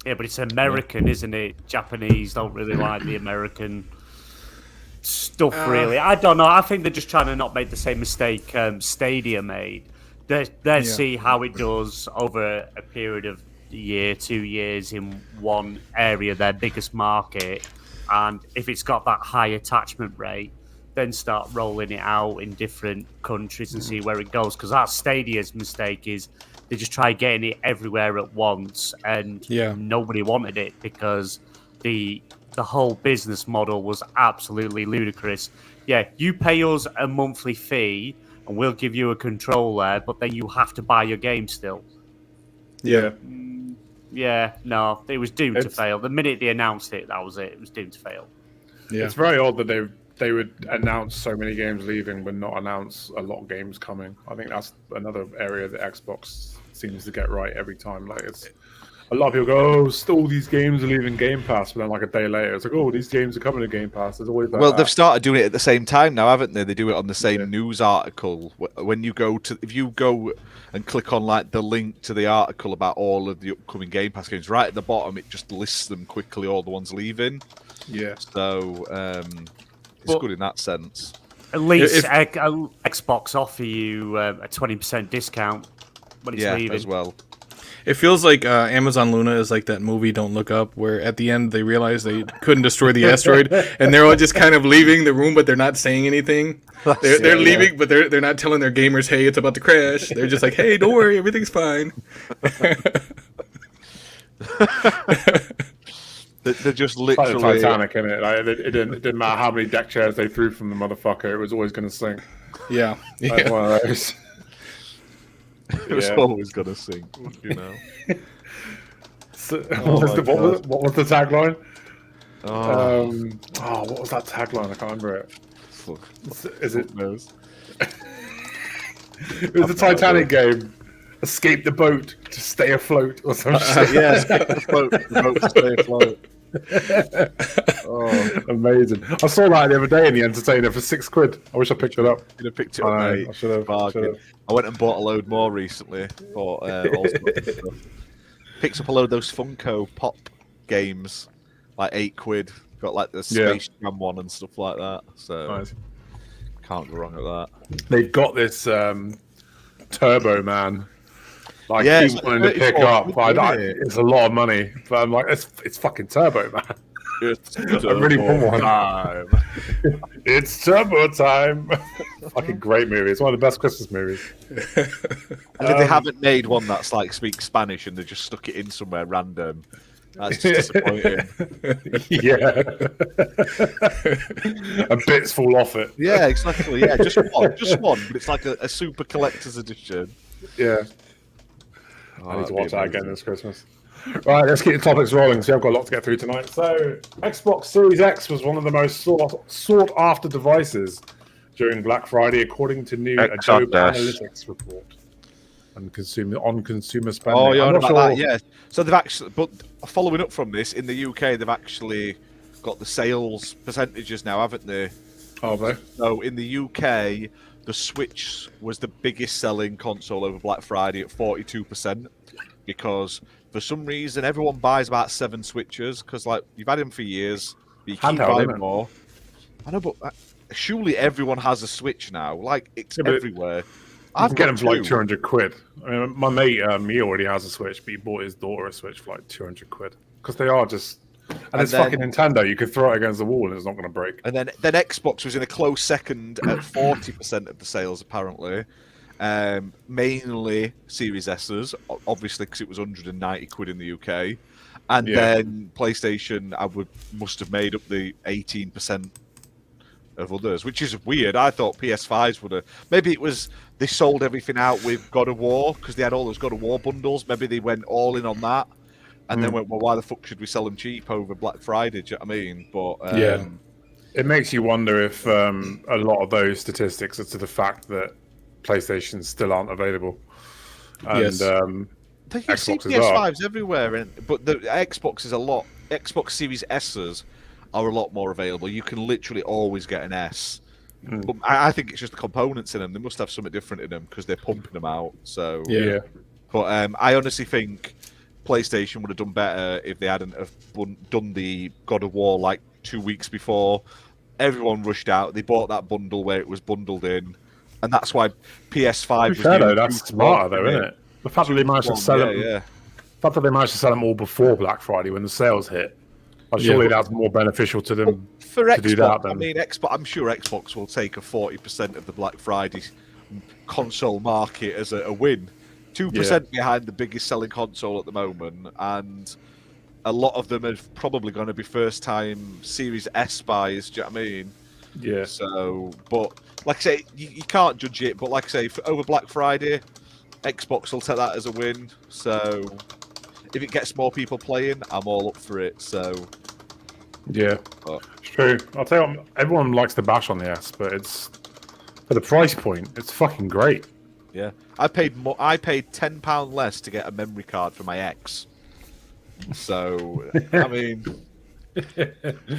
Yeah, but it's American, isn't it? Japanese don't really like the American stuff, really. I don't know. I think they're just trying to not make the same mistake Stadia made. They see how it does over a period of a year, 2 years in one area, their biggest market, and if it's got that high attachment rate, then start rolling it out in different countries and see where it goes. Because that Stadia's mistake is they just try getting it everywhere at once, and nobody wanted it because the whole business model was absolutely ludicrous. Yeah, you pay us a monthly fee, and we'll give you a controller, but then you have to buy your game still. Yeah. Yeah, no, it was doomed to fail. The minute they announced it, that was it. It was doomed to fail. Yeah. It's very odd that they would announce so many games leaving but not announce a lot of games coming. I think that's another area that Xbox seems to get right every time. Like, it's a lot of people go, all these games are leaving Game Pass, but then like a day later it's like, these games are coming to Game Pass. There's always that. Well, they've started doing it at the same time now, haven't they? They do it on the same news article. When you go if you go and click on like the link to the article about all of the upcoming Game Pass games, right at the bottom it just lists them quickly, all the ones leaving. Yeah. So it's good in that sense. At least Xbox offer you a 20% discount when it's leaving as well. It feels like Amazon Luna is like that movie Don't Look Up, where at the end they realize they couldn't destroy the asteroid, and they're all just kind of leaving the room, but they're not saying anything. They're leaving, but they're not telling their gamers, "Hey, it's about to crash." They're just like, "Hey, don't worry, everything's fine." They're just literally like Titanic, isn't it? Like, it didn't matter how many deck chairs they threw from the motherfucker; it was always going to sink. Yeah, like one of those. It was always going to sink, So, what was the tagline? What was that tagline? I can't remember it. Is it? It was the Titanic game. Escape the boat to stay afloat, or something. Escape the boat to stay afloat. Amazing! I saw that the other day in the Entertainer for £6. I wish I picked it up. You'd have picked it up, mate. I should have. I went and bought a load more recently. Bought all sorts of stuff. Picked up a load of those Funko Pop games, like £8. Got like the Space Jam one and stuff like that. So can't go wrong at that. They've got this Turbo Man. Like, keep wanting to pick up. It's a lot of money, but I'm like, it's fucking Turbo Man. It's I really want one. time. It's Turbo time. Fucking great movie. It's one of the best Christmas movies. And if they haven't made one that's like speaks Spanish and they just stuck it in somewhere random, that's just disappointing. Yeah. And bits fall off it. Yeah, exactly. Yeah, just one, but it's like a super collector's edition. Yeah. I need to watch that again this Christmas. Right, let's keep the topics rolling. So I've got a lot to get through tonight. So, Xbox Series X was one of the most sought after devices during Black Friday, according to new Adobe Analytics report and consumer spending. Oh, yeah, that. Yeah. So they've actually, but following up from this, in the UK, they've actually got the sales percentages now, haven't they? Oh, they? So in the UK, the Switch was the biggest selling console over Black Friday at 42%, because for some reason everyone buys about 7 Switches, because like you've had them for years, but you keep buying more. I know, but surely everyone has a Switch now. Like, it's everywhere. You can get them for like £200. I mean, my mate, he already has a Switch, but he bought his daughter a Switch for like £200 because they are just. And it's fucking Nintendo. You could throw it against the wall and it's not going to break. And then Xbox was in a close second at 40% of the sales, apparently. Mainly Series S's, obviously, because it was £190 in the UK. And then PlayStation, must have made up the 18% of others, which is weird. I thought PS5s would have. Maybe it was they sold everything out with God of War because they had all those God of War bundles. Maybe they went all in on that. And then went, well, why the fuck should we sell them cheap over Black Friday? Do you know what I mean? But It makes you wonder if a lot of those statistics are to the fact that PlayStations still aren't available. And, Yes. You can see PS5s everywhere, but the Xbox is a lot. Xbox Series S's are a lot more available. You can literally always get an S. But I think it's just the components in them. They must have something different in them because they're pumping them out. So Yeah. But I honestly think PlayStation would have done better if they hadn't have done the God of War like 2 weeks before. Everyone rushed out. They bought that bundle where it was bundled in, and that's why PS5 was. Fair though, that's smarter though, isn't it? The fact that they managed to sell them. Yeah. The fact that they managed to sell them all before Black Friday when the sales hit. Surely that's more beneficial to them for to Xbox, do that. Then. I mean, I'm sure Xbox will take a 40% of the Black Friday console market as a win. 2% behind the biggest selling console at the moment, and a lot of them are probably going to be first-time Series S buys. Do you know what I mean? Yeah. So, but like I say, you can't judge it. But like I say, over Black Friday, Xbox will take that as a win. So, if it gets more people playing, I'm all up for it. So, yeah, it's true. I'll tell you what, everyone likes to bash on the S, but it's for the price point, it's fucking great. Yeah, I paid £10 less to get a memory card for my X. So, I mean,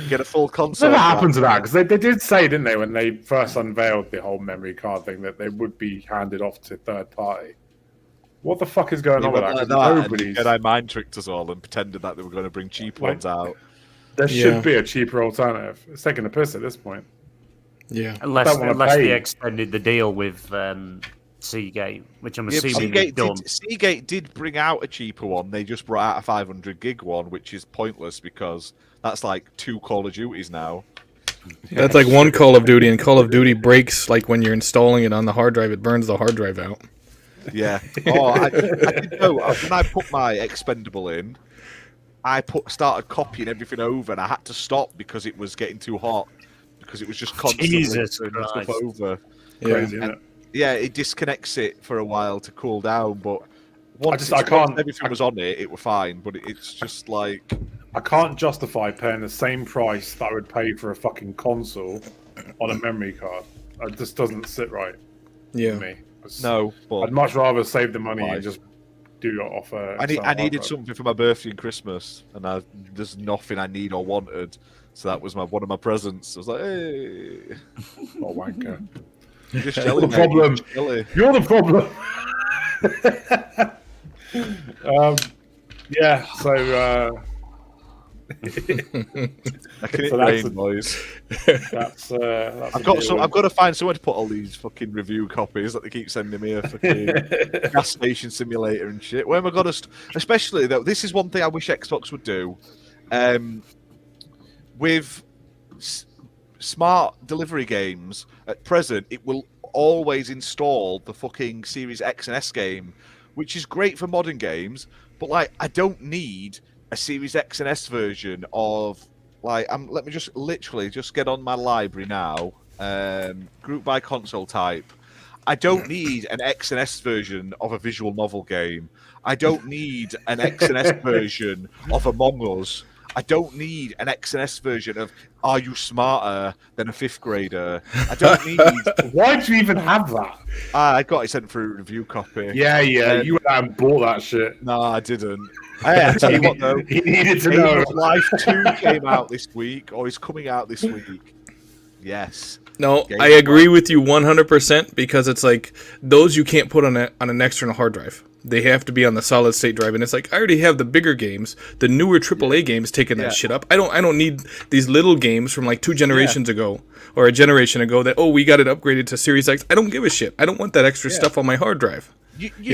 get a full console. What happened to that? Because they did say, didn't they, when they first unveiled the whole memory card thing, that they would be handed off to third party. What the fuck is going on with that? Nobody's. I mind tricked us all and pretended that they were going to bring cheap ones out. There should be a cheaper alternative. It's taking a piss at this point. Yeah, unless they extended the deal with Seagate, which I'm assuming they've done. Seagate did bring out a cheaper one. They just brought out a 500 gig one, which is pointless because that's like 2 Call of Duties now. That's like one Call of Duty, and Call of Duty breaks like when you're installing it on the hard drive. It burns the hard drive out. Yeah. Oh, I did know when I put my expendable in, I started copying everything over, and I had to stop because it was getting too hot because it was just constantly turning stuff over. Yeah, it disconnects it for a while to cool down, but once everything was on it, it was fine. But it's just like I can't justify paying the same price that I would pay for a fucking console on a memory card. It just doesn't sit right with me. No, but I'd much rather save the money and just do your offer. I needed something for my birthday and Christmas, and there's nothing I need or wanted, so that was one of my presents. I was like, hey, oh wanker. You're just jelly, the problem. You're the problem. Yeah. So. I can rain, boys. That's I've got to find somewhere to put all these fucking review copies that they keep sending me a fucking gas station simulator and shit. Where am I gonna? Especially though, this is one thing I wish Xbox would do. With smart delivery games at present, it will always install the fucking Series X and S game, which is great for modern games. But like, I don't need a Series X and S version of let me just literally get on my library now. Group by console type. I don't need an X and S version of a visual novel game. I don't need an X and S version of Among Us. I don't need an X and S version of Are You Smarter Than a Fifth Grader? I don't need. Why do you even have that? I got it sent through a review copy. Yeah. You went out and bought that shit. No, I didn't. I tell you what, though. He needed to know. Life 2 came out this week, or is coming out this week. Yes. No, I agree with you 100% because it's like those you can't put on an external hard drive. They have to be on the solid state drive, and it's like I already have the bigger games, the newer AAA games taking that shit up. I don't need these little games from like 2 generations ago or a generation ago that we got it upgraded to Series X. I don't give a shit. I don't want that extra stuff on my hard drive.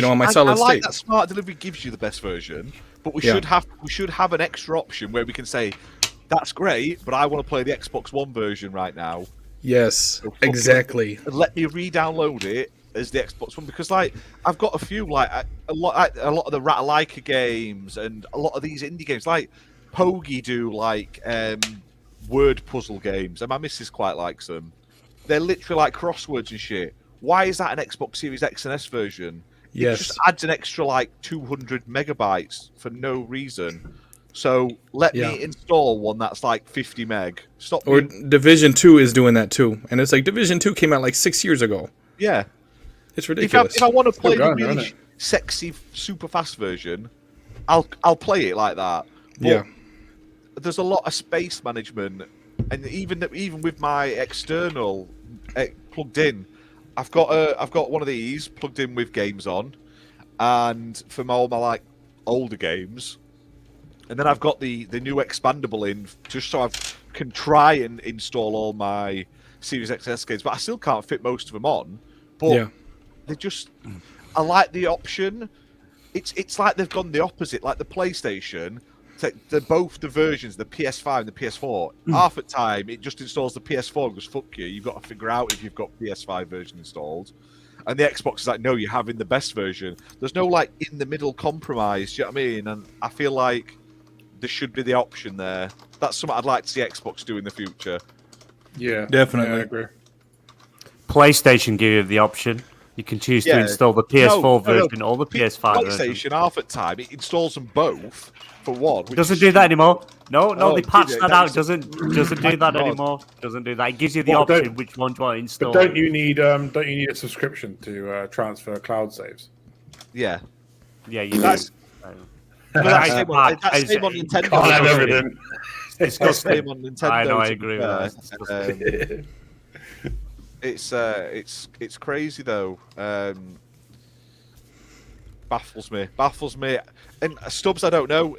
On my solid state. I like that smart delivery gives you the best version, but we should have an extra option where we can say that's great, but I want to play the Xbox One version right now. Yes, exactly. Let me re-download it as the Xbox One because, like, I've got a few a lot of the Ratalaika games and a lot of these indie games, like Pogi do word puzzle games, and my missus quite likes them. They're literally like crosswords and shit. Why is that an Xbox Series X and S version? Yes, it just adds an extra 200 megabytes for no reason. So let me install one that's like 50 meg. Stop. Or Division 2 is doing that too, and it's like Division 2 came out like 6 years ago. Yeah, it's ridiculous. If I want to play the really sexy, super fast version, I'll play it like that. But there's a lot of space management, and even with my external plugged in, I've got one of these plugged in with games on, and for all my like older games. And then I've got the new expandable in, just so I can try and install all my Series XS games, but I still can't fit most of them on. But they just, I like the option. It's like they've gone the opposite, like the PlayStation. They're both the versions, the PS5 and the PS4. Half the time, it just installs the PS4 and goes, fuck you. You've got to figure out if you've got PS5 version installed. And the Xbox is like, no, you're having the best version. There's no like in the middle compromise. Do you know what I mean? And I feel like there should be the option there. That's something I'd like to see Xbox do in the future. Yeah, definitely. I agree. PlayStation give you the option. You can choose to install the PS4 version or the PS5 PlayStation, version. half at time, it installs them both for one. Doesn't do that anymore. No, they patched that out. Doesn't do that anymore. Doesn't do that. It gives you the option which one do you want to install. But don't you need a subscription to transfer cloud saves? Yeah. Yeah, you do. That's same on Nintendo. Can't have everything. It's got same on Nintendo. I know, I agree with that. It's crazy though. Baffles me. And Stubbs, I don't know.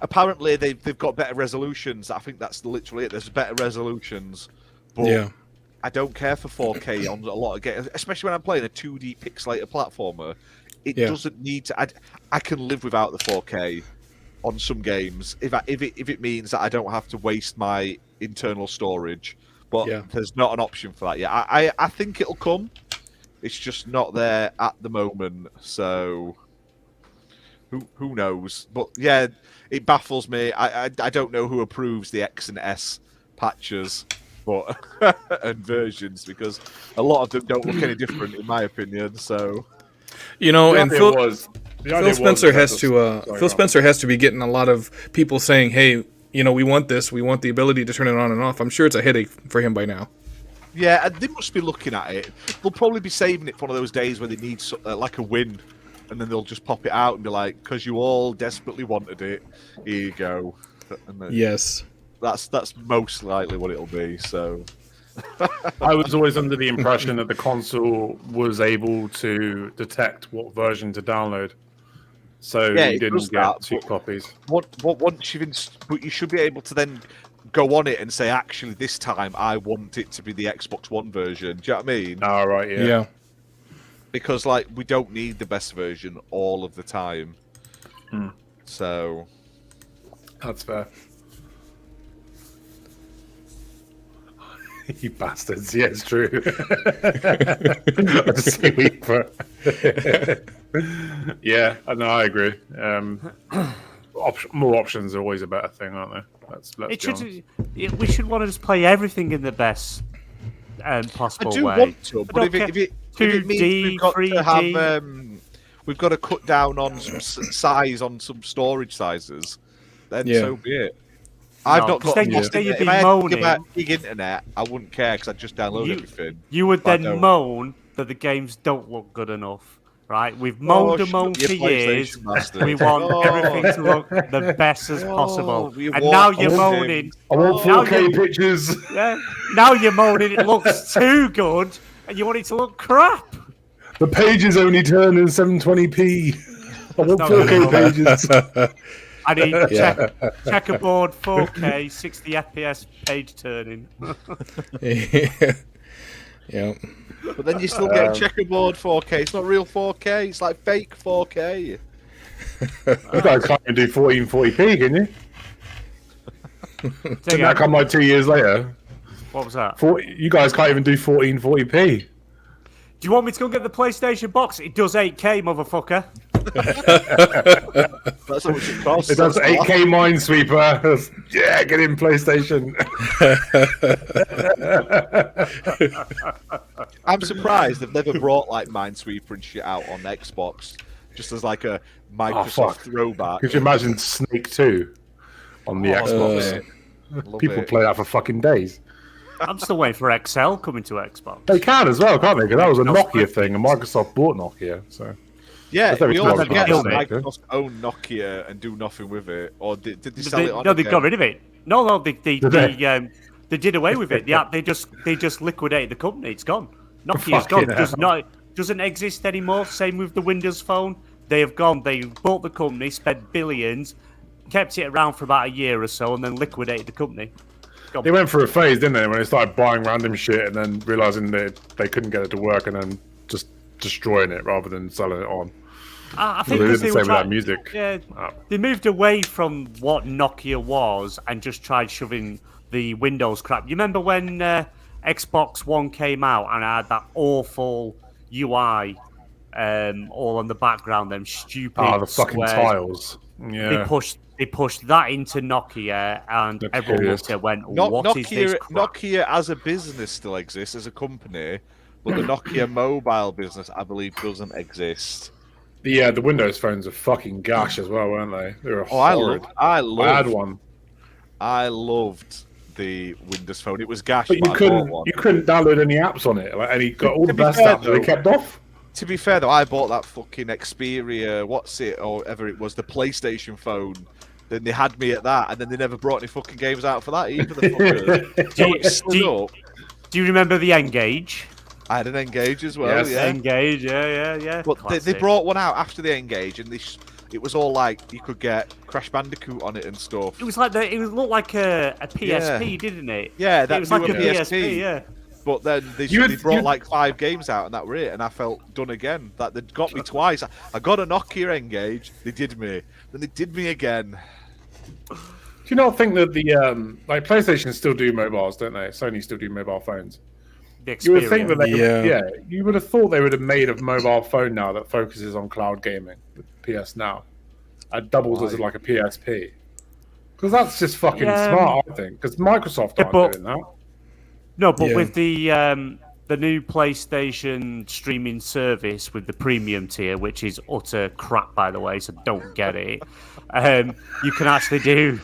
Apparently they've got better resolutions. I think that's literally it. There's better resolutions, but I don't care for 4K on a lot of games, especially when I'm playing a 2D pixelated platformer. It doesn't need to. I can live without the 4K on some games if it means that I don't have to waste my internal storage. But there's not an option for that yet. I think it'll come. It's just not there at the moment. So who knows? But yeah, it baffles me. I don't know who approves the X and S patches, but and versions, because a lot of them don't look any different in my opinion. So. And Phil Spencer has to be getting a lot of people saying, "Hey, we want this. We want the ability to turn it on and off." I'm sure it's a headache for him by now. Yeah, and they must be looking at it. They'll probably be saving it for one of those days where they need like a win, and then they'll just pop it out and be like, "Because you all desperately wanted it, here you go." And then yes, that's most likely what it'll be. So. I was always under the impression that the console was able to detect what version to download, so you didn't get two copies. Once but you should be able to then go on it and say, actually, this time I want it to be the Xbox One version. Do you know what I mean? Oh, right, yeah. Because we don't need the best version all of the time. So that's fair. You bastards! Yeah, it's true. Yeah, no, I agree. More options are always a better thing, aren't they? We should want to just play everything in the best possible way. I do want to, but if it means we've got to cut down on some size, on some storage sizes, then so be it. I've not got if I had big internet, I wouldn't care because I'd just download everything. You would then moan that the games don't look good enough, right? We've moaned and moaned for years. We want everything to look the best as possible. And now you're moaning. I want 4K pictures. Yeah. Now you're moaning it looks too good and you want it to look crap. The pages only turn in 720p. I want 4K pages. I need checkerboard 4K 60 FPS page turning. Yeah. But then you still get checkerboard 4K. It's not real 4K. It's like fake 4K. You guys can't even do 1440p, can you? Didn't that come like 2 years later? What was that? You guys can't even do 1440p. Do you want me to go get the PlayStation box? It does 8K, motherfucker. That's how much it costs. It does 8K Minesweeper. Yeah, get in PlayStation. I'm surprised they've never brought like Minesweeper and shit out on Xbox, just as like a Microsoft throwback. Could you imagine Snake 2? on the Oh, Xbox. Love People it. play that for fucking days. I'm still waiting for XL coming to Xbox. They can as well, can't they? Because that was a No, Nokia thing, and Microsoft bought Nokia. So Yeah, That's very we all close, forget isn't that it? Microsoft own Nokia and do nothing with it, or did they sell it on? No, they again? got rid of it. No, they they? did away with it. Yeah, they just liquidated the company. It's gone. Nokia's Fucking gone. Doesn't exist anymore. Same with the Windows Phone. They have gone. They bought the company, spent billions, kept it around for about a year or so, and then liquidated the company. Gone. They went through a phase, didn't they, when they started buying random shit and then realizing that they couldn't get it to work and then just destroying it rather than selling it on. I They think did because the they same were with that trying, music. yeah, Oh. they moved away from what Nokia was and just tried shoving the Windows crap. You remember when Xbox One came out and I had that awful UI all on the background, them stupid the fucking squares. tiles. Yeah. They pushed that into Nokia, and That's everyone hideous. looked at it and went, "What is this crap?" Nokia as a business still exists as a company, but the Nokia mobile business, I believe, doesn't exist. The Windows phones are fucking gash as well, weren't they? They were Oh, horrid. I had loved one, I loved the Windows Phone. It was gash, but you I bought one. couldn't download any apps on it. Like, and he got all the To be best fair, apps that they though- kept off. To be fair though, I bought that fucking Xperia, what's it, or whatever it was, the PlayStation phone. Then they had me at that, and then they never brought any fucking games out for that either. The fuckers. Do you- Stood do you- up. Do you remember the Engage? I had an Engage as well, Yes. yeah. Engage, yeah. But they Classic. brought one out after the Engage, and it was all like you could get Crash Bandicoot on it and stuff. It was like it looked like a PSP, didn't it? Yeah, It that was like a newer PSP, yeah. But then they brought like 5 games out, and that were it. And I felt done again. That they'd got me twice. I got a Nokia Engage. They did me. Then they did me again. Do you not think that the like PlayStation still do mobiles, don't they? Sony still do mobile phones. The You would think that Xperia. they you would have thought they would have made a mobile phone now that focuses on cloud gaming with PS Now. It doubles as like a PSP. Because that's just fucking smart, I think. Because Microsoft aren't doing that. No, but Yeah. with the new PlayStation streaming service with the premium tier, which is utter crap, by the way, so don't get it. You can actually do.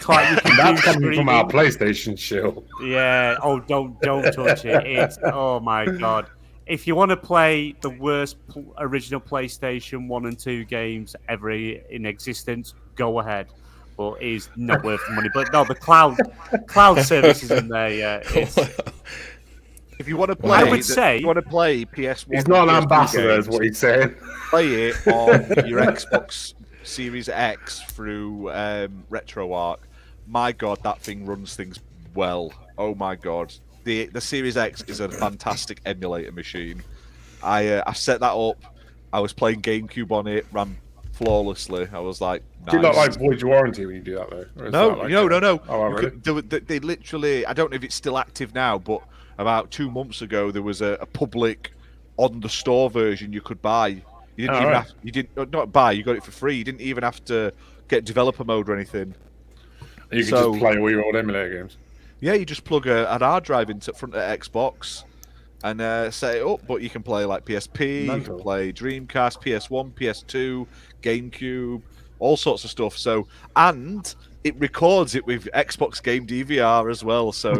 That's coming from our PlayStation shill. Yeah. Oh, don't touch it. It's oh my god. If you want to play the worst original PlayStation 1 and 2 games ever in existence, go ahead. But it is not worth the money. But no, the cloud service is in there. Yeah. It's, If you want to play, I would say- if you want to play PS1. He's not an PS2 ambassador, games, is what he's saying. play it on your Xbox Series X through RetroArch. My God, that thing runs things well. Oh my God, the Series X is a fantastic emulator machine. I set that up. I was playing GameCube on it, ran flawlessly. I was like, nice. Do you not like void your warranty when you do that, though? Or is No, that like no. Oh, You really? could- they literally, I don't know if it's still active now, but about 2 months ago, there was a public on the store version you could buy. You didn't even right. have, you didn't not buy, you got it for free. You didn't even have to get developer mode or anything. You can So- just play all your old emulator games. Yeah, you just plug an hard drive into front of the Xbox and set it up. But you can play like PSP, you Mental. can play Dreamcast, PS1, PS2, GameCube, all sorts of stuff. So, and it records it with Xbox Game DVR as well. So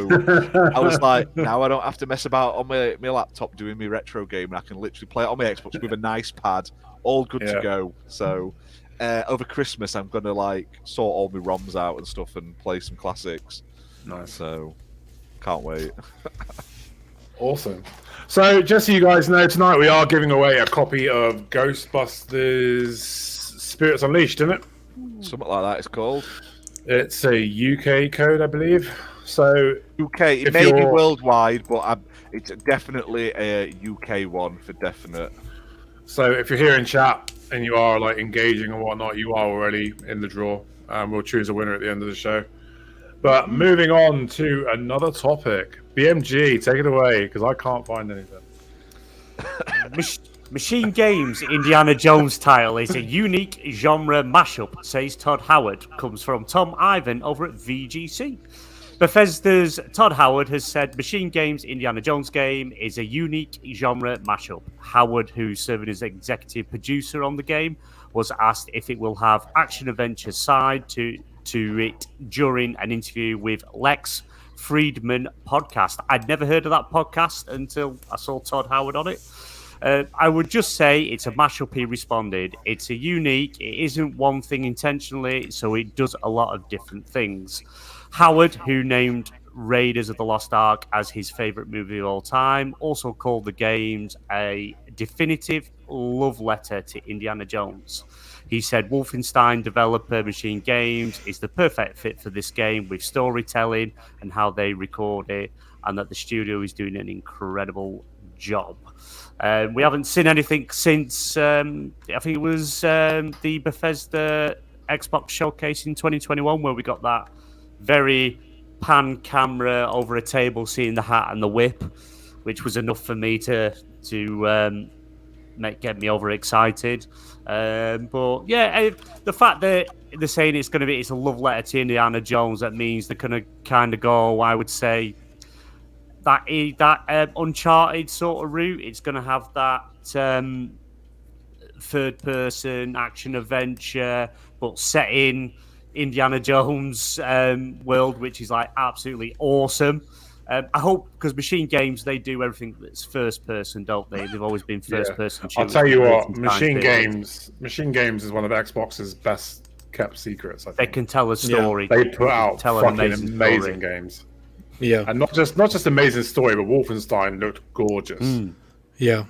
I was like, now I don't have to mess about on my laptop doing my retro game. I can literally play it on my Xbox with a nice pad, all good to Yeah. go. So over Christmas, I'm gonna like sort all my ROMs out and stuff and play some classics. Nice. So can't wait. Awesome. So, just so you guys know, tonight we are giving away a copy of Ghostbusters Spirits Unleashed, isn't it? Something like that it's called. It's a UK code, I believe. So, UK, it If may be you're- worldwide, but it's definitely a UK one for definite. if you're here in chat and you are like engaging and whatnot, you are already in the draw. We'll choose a winner at the end of the show. But moving on to another topic. BMG, take it away, because I can't find anything. Machine Games Indiana Jones title is a unique genre mashup, says Todd Howard. Comes from Tom Ivan over at VGC. Bethesda's Todd Howard has said Machine Games Indiana Jones game is a unique genre mashup. Howard, who's serving as executive producer on the game, was asked if it will have action adventure side to to it during an interview with Lex Friedman podcast. I'd never heard of that podcast until I saw Todd Howard on it. I would just say it's a mashup. He responded. It's a unique. It isn't one thing intentionally, so it does a lot of different things. Howard, who named Raiders of the Lost Ark as his favorite movie of all time, also called the games a definitive love letter to Indiana Jones. He said Wolfenstein developer Machine Games is the perfect fit for this game with storytelling and how they record it, and that the studio is doing an incredible job. We haven't seen anything since, I think it was the Bethesda Xbox showcase in 2021, where we got that very pan camera over a table, seeing the hat and the whip, which was enough for me to get me overexcited. But yeah, the fact that they're saying it's a love letter to Indiana Jones, that means they're going to kind of go, I would say, that Uncharted sort of route. It's going to have that third-person action adventure, but set in Indiana Jones world, which is like absolutely awesome. I hope, because Machine Games, they do everything that's first person, don't they? They've always been first person. I'll tell you what, Machine Games is one of Xbox's best kept secrets. I think. They can tell a story. Yeah. They put out fucking amazing games. Yeah, and not just amazing story, but Wolfenstein looked gorgeous. Yeah,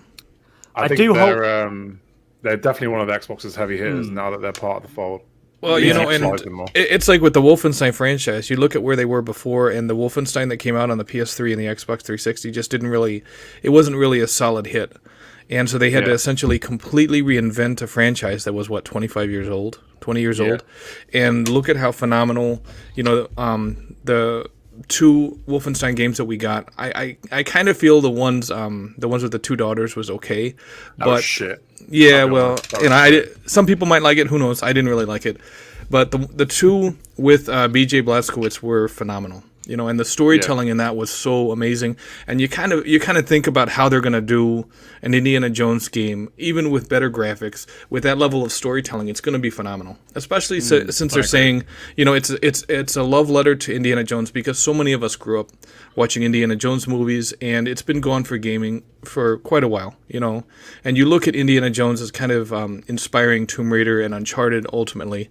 I think they're definitely one of the Xbox's heavy hitters now that they're part of the fold. Well, and it's like with the Wolfenstein franchise, you look at where they were before, and the Wolfenstein that came out on the PS3 and the Xbox 360 just it wasn't really a solid hit. And so they had to essentially completely reinvent a franchise that was, 20 years old? And look at how phenomenal, the two Wolfenstein games that we got. I kind of feel the ones with the two daughters was okay. But shit. Yeah, well, some people might like it. Who knows? I didn't really like it, but the two with B.J. Blazkowicz were phenomenal. And the storytelling in that was so amazing. And you kind of think about how they're gonna do an Indiana Jones game, even with better graphics, with that level of storytelling. It's gonna be phenomenal, especially since they're saying, it's a love letter to Indiana Jones, because so many of us grew up watching Indiana Jones movies, and it's been gone for gaming for quite a while. And you look at Indiana Jones as kind of inspiring Tomb Raider and Uncharted ultimately.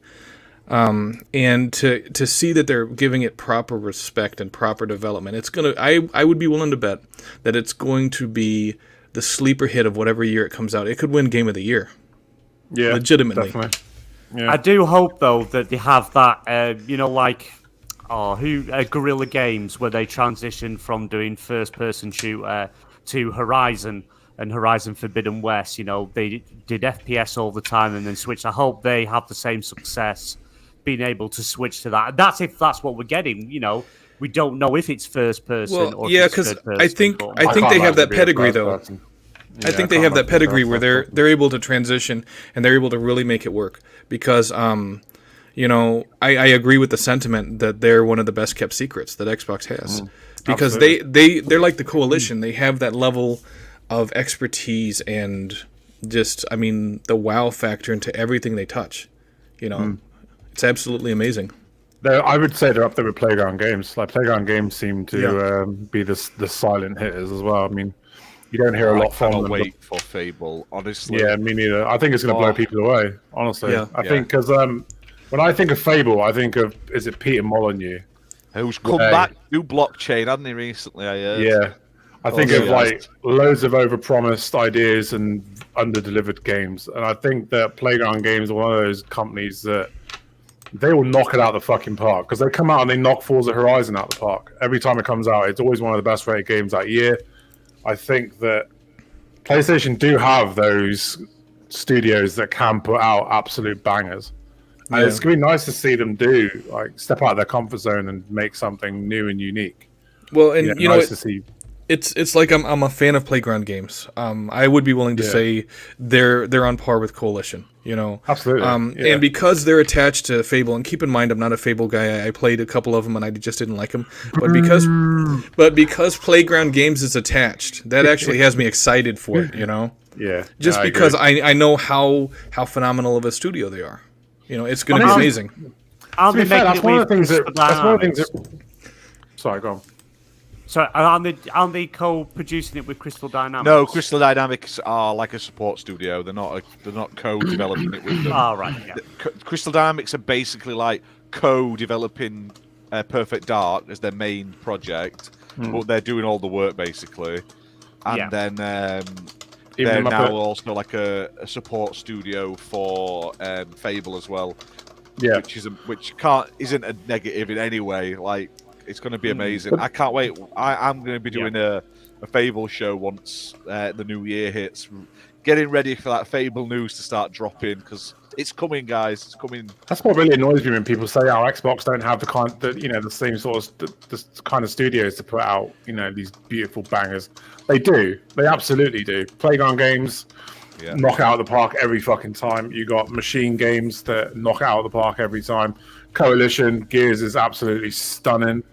And to see that they're giving it proper respect and proper development, I would be willing to bet that it's going to be the sleeper hit of whatever year it comes out. It could win Game of the Year. Yeah, legitimately. Definitely. Yeah. I do hope though that they have that, Guerrilla Games, where they transition from doing first-person shooter to Horizon and Horizon Forbidden West. They did FPS all the time and then switched. I hope they have the same success being able to switch to that. That's if that's what we're getting. We don't know if it's first person or because I think they have that pedigree though. I think they have that pedigree where they're able to transition and they're able to really make it work, because I agree with the sentiment that they're one of the best kept secrets that Xbox has, because they're like the Coalition. They have that level of expertise and just the wow factor into everything they touch. It's absolutely amazing. I would say they're up there with Playground Games. Like, Playground Games seem to be the silent hitters as well. You don't hear a lot from them. I cannot wait for Fable, honestly. Yeah, me neither. I think it's going to blow people away, honestly. Yeah. I think because when I think of Fable, I think of, is it Peter Molyneux? Who's come back to blockchain, hasn't he, recently, I heard? Yeah. I think of loads of overpromised ideas and underdelivered games. And I think that Playground Games are one of those companies that they will knock it out the fucking park, because they come out and they knock Forza Horizon out the park. Every time it comes out, it's always one of the best rated games that year. I think that PlayStation do have those studios that can put out absolute bangers. And it's going to be nice to see them step out of their comfort zone and make something new and unique. Well, and nice to see. It's like I'm a fan of Playground Games. I would be willing to say they're on par with Coalition. Absolutely. And because they're attached to Fable, and keep in mind I'm not a Fable guy. I played a couple of them and I just didn't like them. But because Playground Games is attached, that actually has me excited for it. Yeah. Just because I know how phenomenal of a studio they are. It's going to be amazing. Aren't To be they fair, making that's it one with of the things Crystal that's one of the things Dynamics? that. Sorry, go on. So aren't they co-producing it with Crystal Dynamics? No, Crystal Dynamics are like a support studio. They're not co-developing it with them. Oh, right, yeah. Crystal Dynamics are basically like co-developing Perfect Dark as their main project, but they're doing all the work basically. And then they're now also like a support studio for Fable as well. Yeah, which isn't a negative in any way. Like, it's going to be amazing. I can't wait. I'm going to be doing a Fable show once the new year hits. Getting ready for that Fable news to start dropping because it's coming, guys. It's coming. That's what really annoys me when people say, "Oh, Xbox don't have the same sort of the kind of studios to put out these beautiful bangers." They do. They absolutely do. Playground Games knock out of the park every fucking time. You got Machine Games that knock out of the park every time. Coalition Gears is absolutely stunning.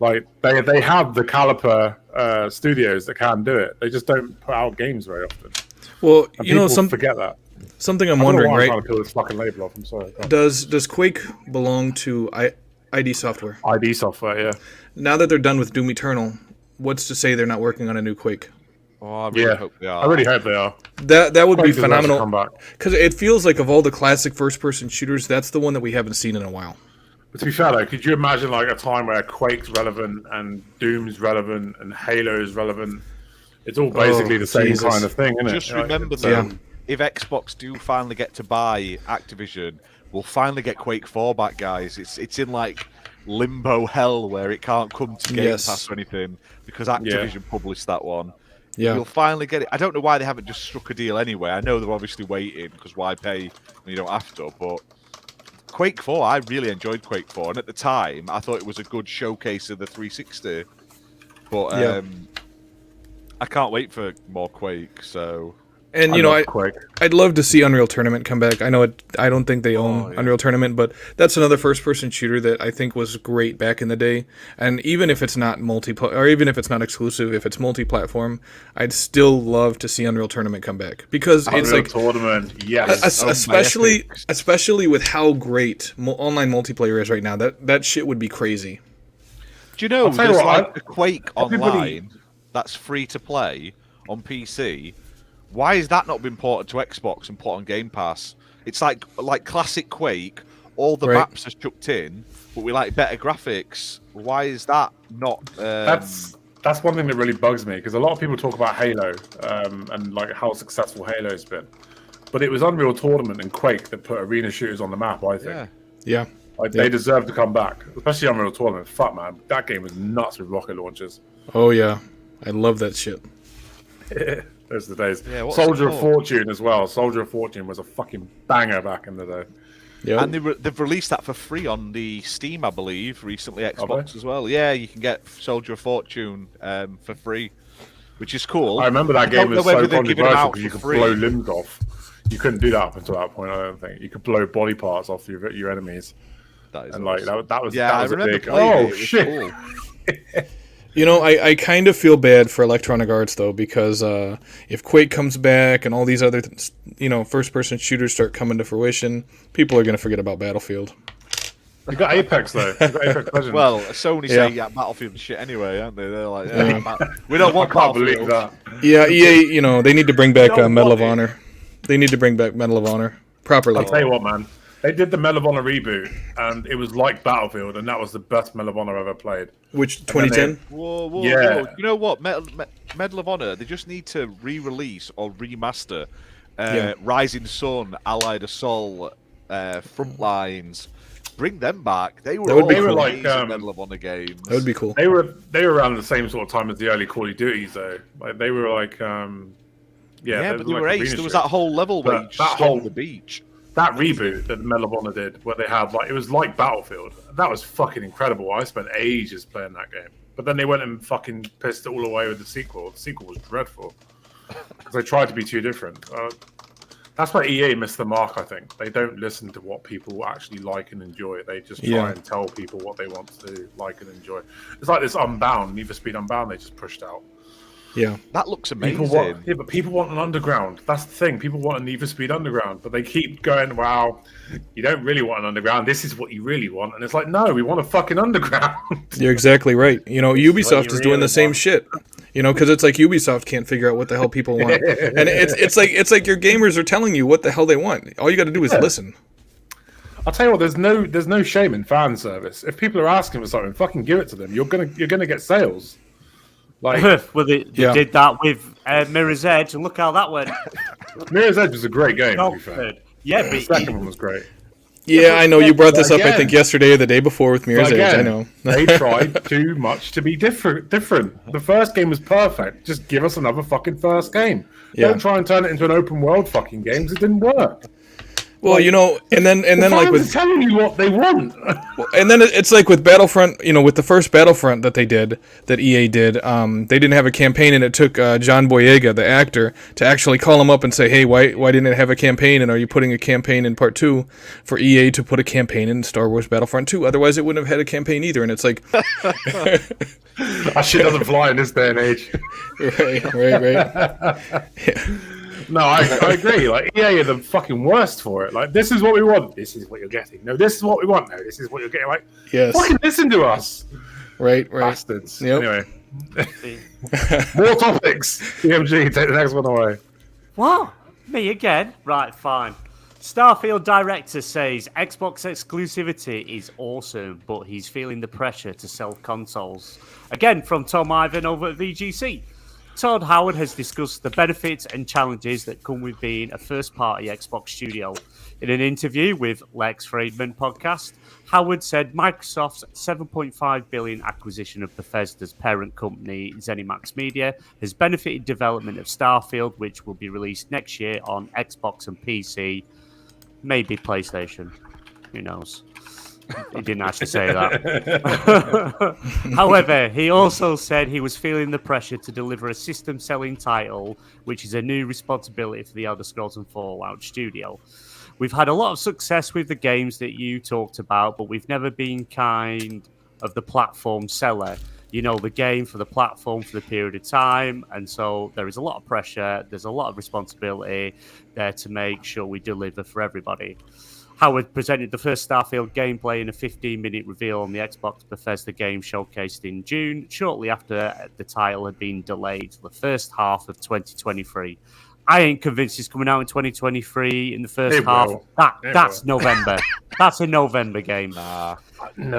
Like they have the caliper studios that can do it. They just don't put out games very often. Well, and forget that. Something I'm wondering, right? I'm trying to peel this fucking label off. I'm sorry. Does Quake belong to ID Software? ID Software, yeah. Now that they're done with Doom Eternal, what's to say they're not working on a new Quake? Oh, I really hope they are. I really hope they are. That would Quake be phenomenal. Because it feels like of all the classic first-person shooters, that's the one that we haven't seen in a while. But to be fair, though, could you imagine like a time where Quake's relevant and Doom's relevant and Halo's relevant? It's all basically the same kind of thing, isn't it? Just remember, though, if Xbox do finally get to buy Activision, we'll finally get Quake 4 back, guys. It's in like limbo hell where it can't come to Game Pass or anything because Activision published that one. Yeah. You'll finally get it. I don't know why they haven't just struck a deal anyway. I know they're obviously waiting because why pay when you don't have to, but Quake 4, I really enjoyed Quake 4, and at the time, I thought it was a good showcase of the 360. But I can't wait for more Quake. So, and I'd love to see Unreal Tournament come back. I know I don't think they own Unreal Tournament, but that's another first-person shooter that I think was great back in the day. And even if it's not multiplayer, or even if it's not exclusive, if it's multi-platform, I'd still love to see Unreal Tournament come back because it's like tournament, yes, especially with how great online multiplayer is right now. That shit would be crazy. Do you know there's like a Quake Online that's free to play on PC? Why has that not been ported to Xbox and put on Game Pass? It's like classic Quake. All the maps are chucked in, but we like better graphics. Why is that not? That's one thing that really bugs me because a lot of people talk about Halo and like how successful Halo's been, but it was Unreal Tournament and Quake that put arena shooters on the map. I think. Yeah. They deserve to come back, especially Unreal Tournament. Fuck man, that game was nuts with rocket launchers. Oh yeah, I love that shit. Those are the days. Yeah, Soldier of Fortune as well. Soldier of Fortune was a fucking banger back in the day. Yep. And they've released that for free on the Steam, I believe, recently. Xbox as well. Yeah, you can get Soldier of Fortune for free, which is cool. I remember that game was so controversial because you could blow limbs off. You couldn't do that up until that point. I don't think you could blow body parts off your enemies. That is and awesome. like that was I was a remember big. Oh it. shit! Cool. I kind of feel bad for Electronic Arts though because if Quake comes back and all these other first-person shooters start coming to fruition, people are going to forget about Battlefield. You got Apex though. You got Apex Legends. Well, Sony say Battlefield and shit anyway, aren't they? They're like, we don't want. I can't believe that. Yeah, EA. They need to bring back Medal of Honor. They need to bring back Medal of Honor properly. I'll tell you what, man. They did the Medal of Honor reboot, and it was like Battlefield, and that was the best Medal of Honor I've ever played. Which 2010? Whoa! You know what? Medal of Honor. They just need to re-release or remaster Rising Sun, Allied Assault, Frontlines. Bring them back. They were like Medal of Honor games. That would be cool. They were around the same sort of time as the early Call of Duties, though. Like they were like, but they were ace. There was that whole level where you just stormed the beach. That reboot that Medal of Honor did, where they had it was like Battlefield. That was fucking incredible. I spent ages playing that game, but then they went and fucking pissed it all away with the sequel. The sequel was dreadful because they tried to be too different. That's why EA missed the mark. I think they don't listen to what people actually like and enjoy. They just try and tell people what they want to like and enjoy. It's like this Unbound, Need for Speed Unbound. They just pushed out. Yeah. That looks amazing. But people want an underground. That's the thing. People want a Need for Speed Underground, but they keep going, "Wow, you don't really want an underground. This is what you really want." And it's like, no, we want a fucking underground. You're exactly right. Ubisoft is doing the same shit. Because it's like Ubisoft can't figure out what the hell people want, and it's like your gamers are telling you what the hell they want. All you got to do is listen. I'll tell you what. There's no shame in fan service. If people are asking for something, fucking give it to them. You're gonna get sales. Like, well, they did that with Mirror's Edge, and look how that went. Mirror's Edge was a great game. To be fair. Yeah, the second one was great. Yeah, I know you brought this up. I think yesterday or the day before with Mirror's Edge. I know they tried too much to be different. The first game was perfect. Just give us another fucking first game. Yeah. Don't try and turn it into an open world fucking game. It didn't work. Well, and then like with telling you what they want. And then it's like with Battlefront, with the first Battlefront that EA did, they didn't have a campaign, and it took John Boyega, the actor, to actually call him up and say, "Hey, why didn't it have a campaign? And are you putting a campaign in Part 2 for EA to put a campaign in Star Wars Battlefront 2? Otherwise, it wouldn't have had a campaign either." And it's like, that shit doesn't fly in this day and age. Right. Yeah. No, I agree. Like, EA are the fucking worst for it. Like, this is what we want. This is what you're getting. No, this is what we want. No, this is what you're getting. Like, yes. Fucking listen to us. Right. Bastards. Yep. Anyway. More topics. DMG, take the next one away. What? Me again? Right, fine. Starfield director says Xbox exclusivity is awesome, but he's feeling the pressure to sell consoles. Again, from Tom Ivan over at VGC. Todd Howard has discussed the benefits and challenges that come with being a first-party Xbox studio. In an interview with Lex Friedman podcast, Howard said Microsoft's $7.5 billion acquisition of Bethesda's parent company, ZeniMax Media, has benefited development of Starfield, which will be released next year on Xbox and PC, maybe PlayStation. Who knows? He didn't actually say that. However, he also said he was feeling the pressure to deliver a system-selling title, which is a new responsibility for the Elder Scrolls and Fallout studio. We've had a lot of success with the games that you talked about, but we've never been kind of the platform seller. The game for the platform for the period of time. And so there is a lot of pressure. There's a lot of responsibility there to make sure we deliver for everybody. Howard presented the first Starfield gameplay in a 15-minute reveal on the Xbox Bethesda game showcased in June, shortly after the title had been delayed to the first half of 2023. I ain't convinced it's coming out in 2023 in the first half. That's November. That's a November game. No,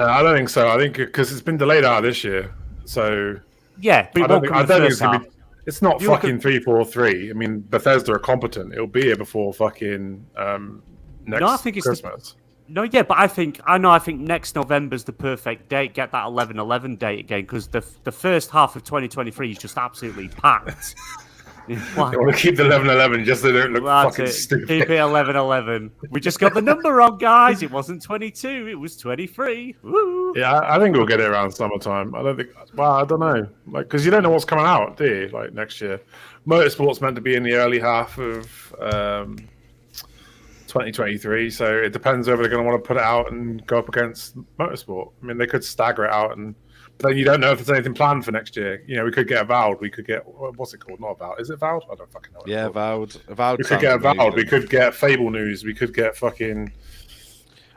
I don't think so. I think because it's been delayed out of this year. So yeah, but I don't think it's going to be. It's not fucking 343. I mean, Bethesda are competent. It'll be here before fucking next Christmas. But I think next November's the perfect date. Get that 11/11 date again, because the first half of 2023 is just absolutely packed. They want to keep the 11/11 just so they don't look fucking stupid. Keep it 11/11. We just got the number wrong, guys. It wasn't 22. It was 23. Woo. Yeah, I think we'll get it around summertime. I don't think. Well, I don't know. Like, because you don't know what's coming out, do you? Like next year, Motorsport's meant to be in the early half of 2023. So it depends whether they're going to want to put it out and go up against Motorsport. I mean, they could stagger it out but then you don't know if there's anything planned for next year. We could get Avowed. We could get what's it called? Not Avowed. Is it Avowed? I don't fucking know. Yeah, Avowed. We could get Avowed. We could get Fable news. We could get fucking.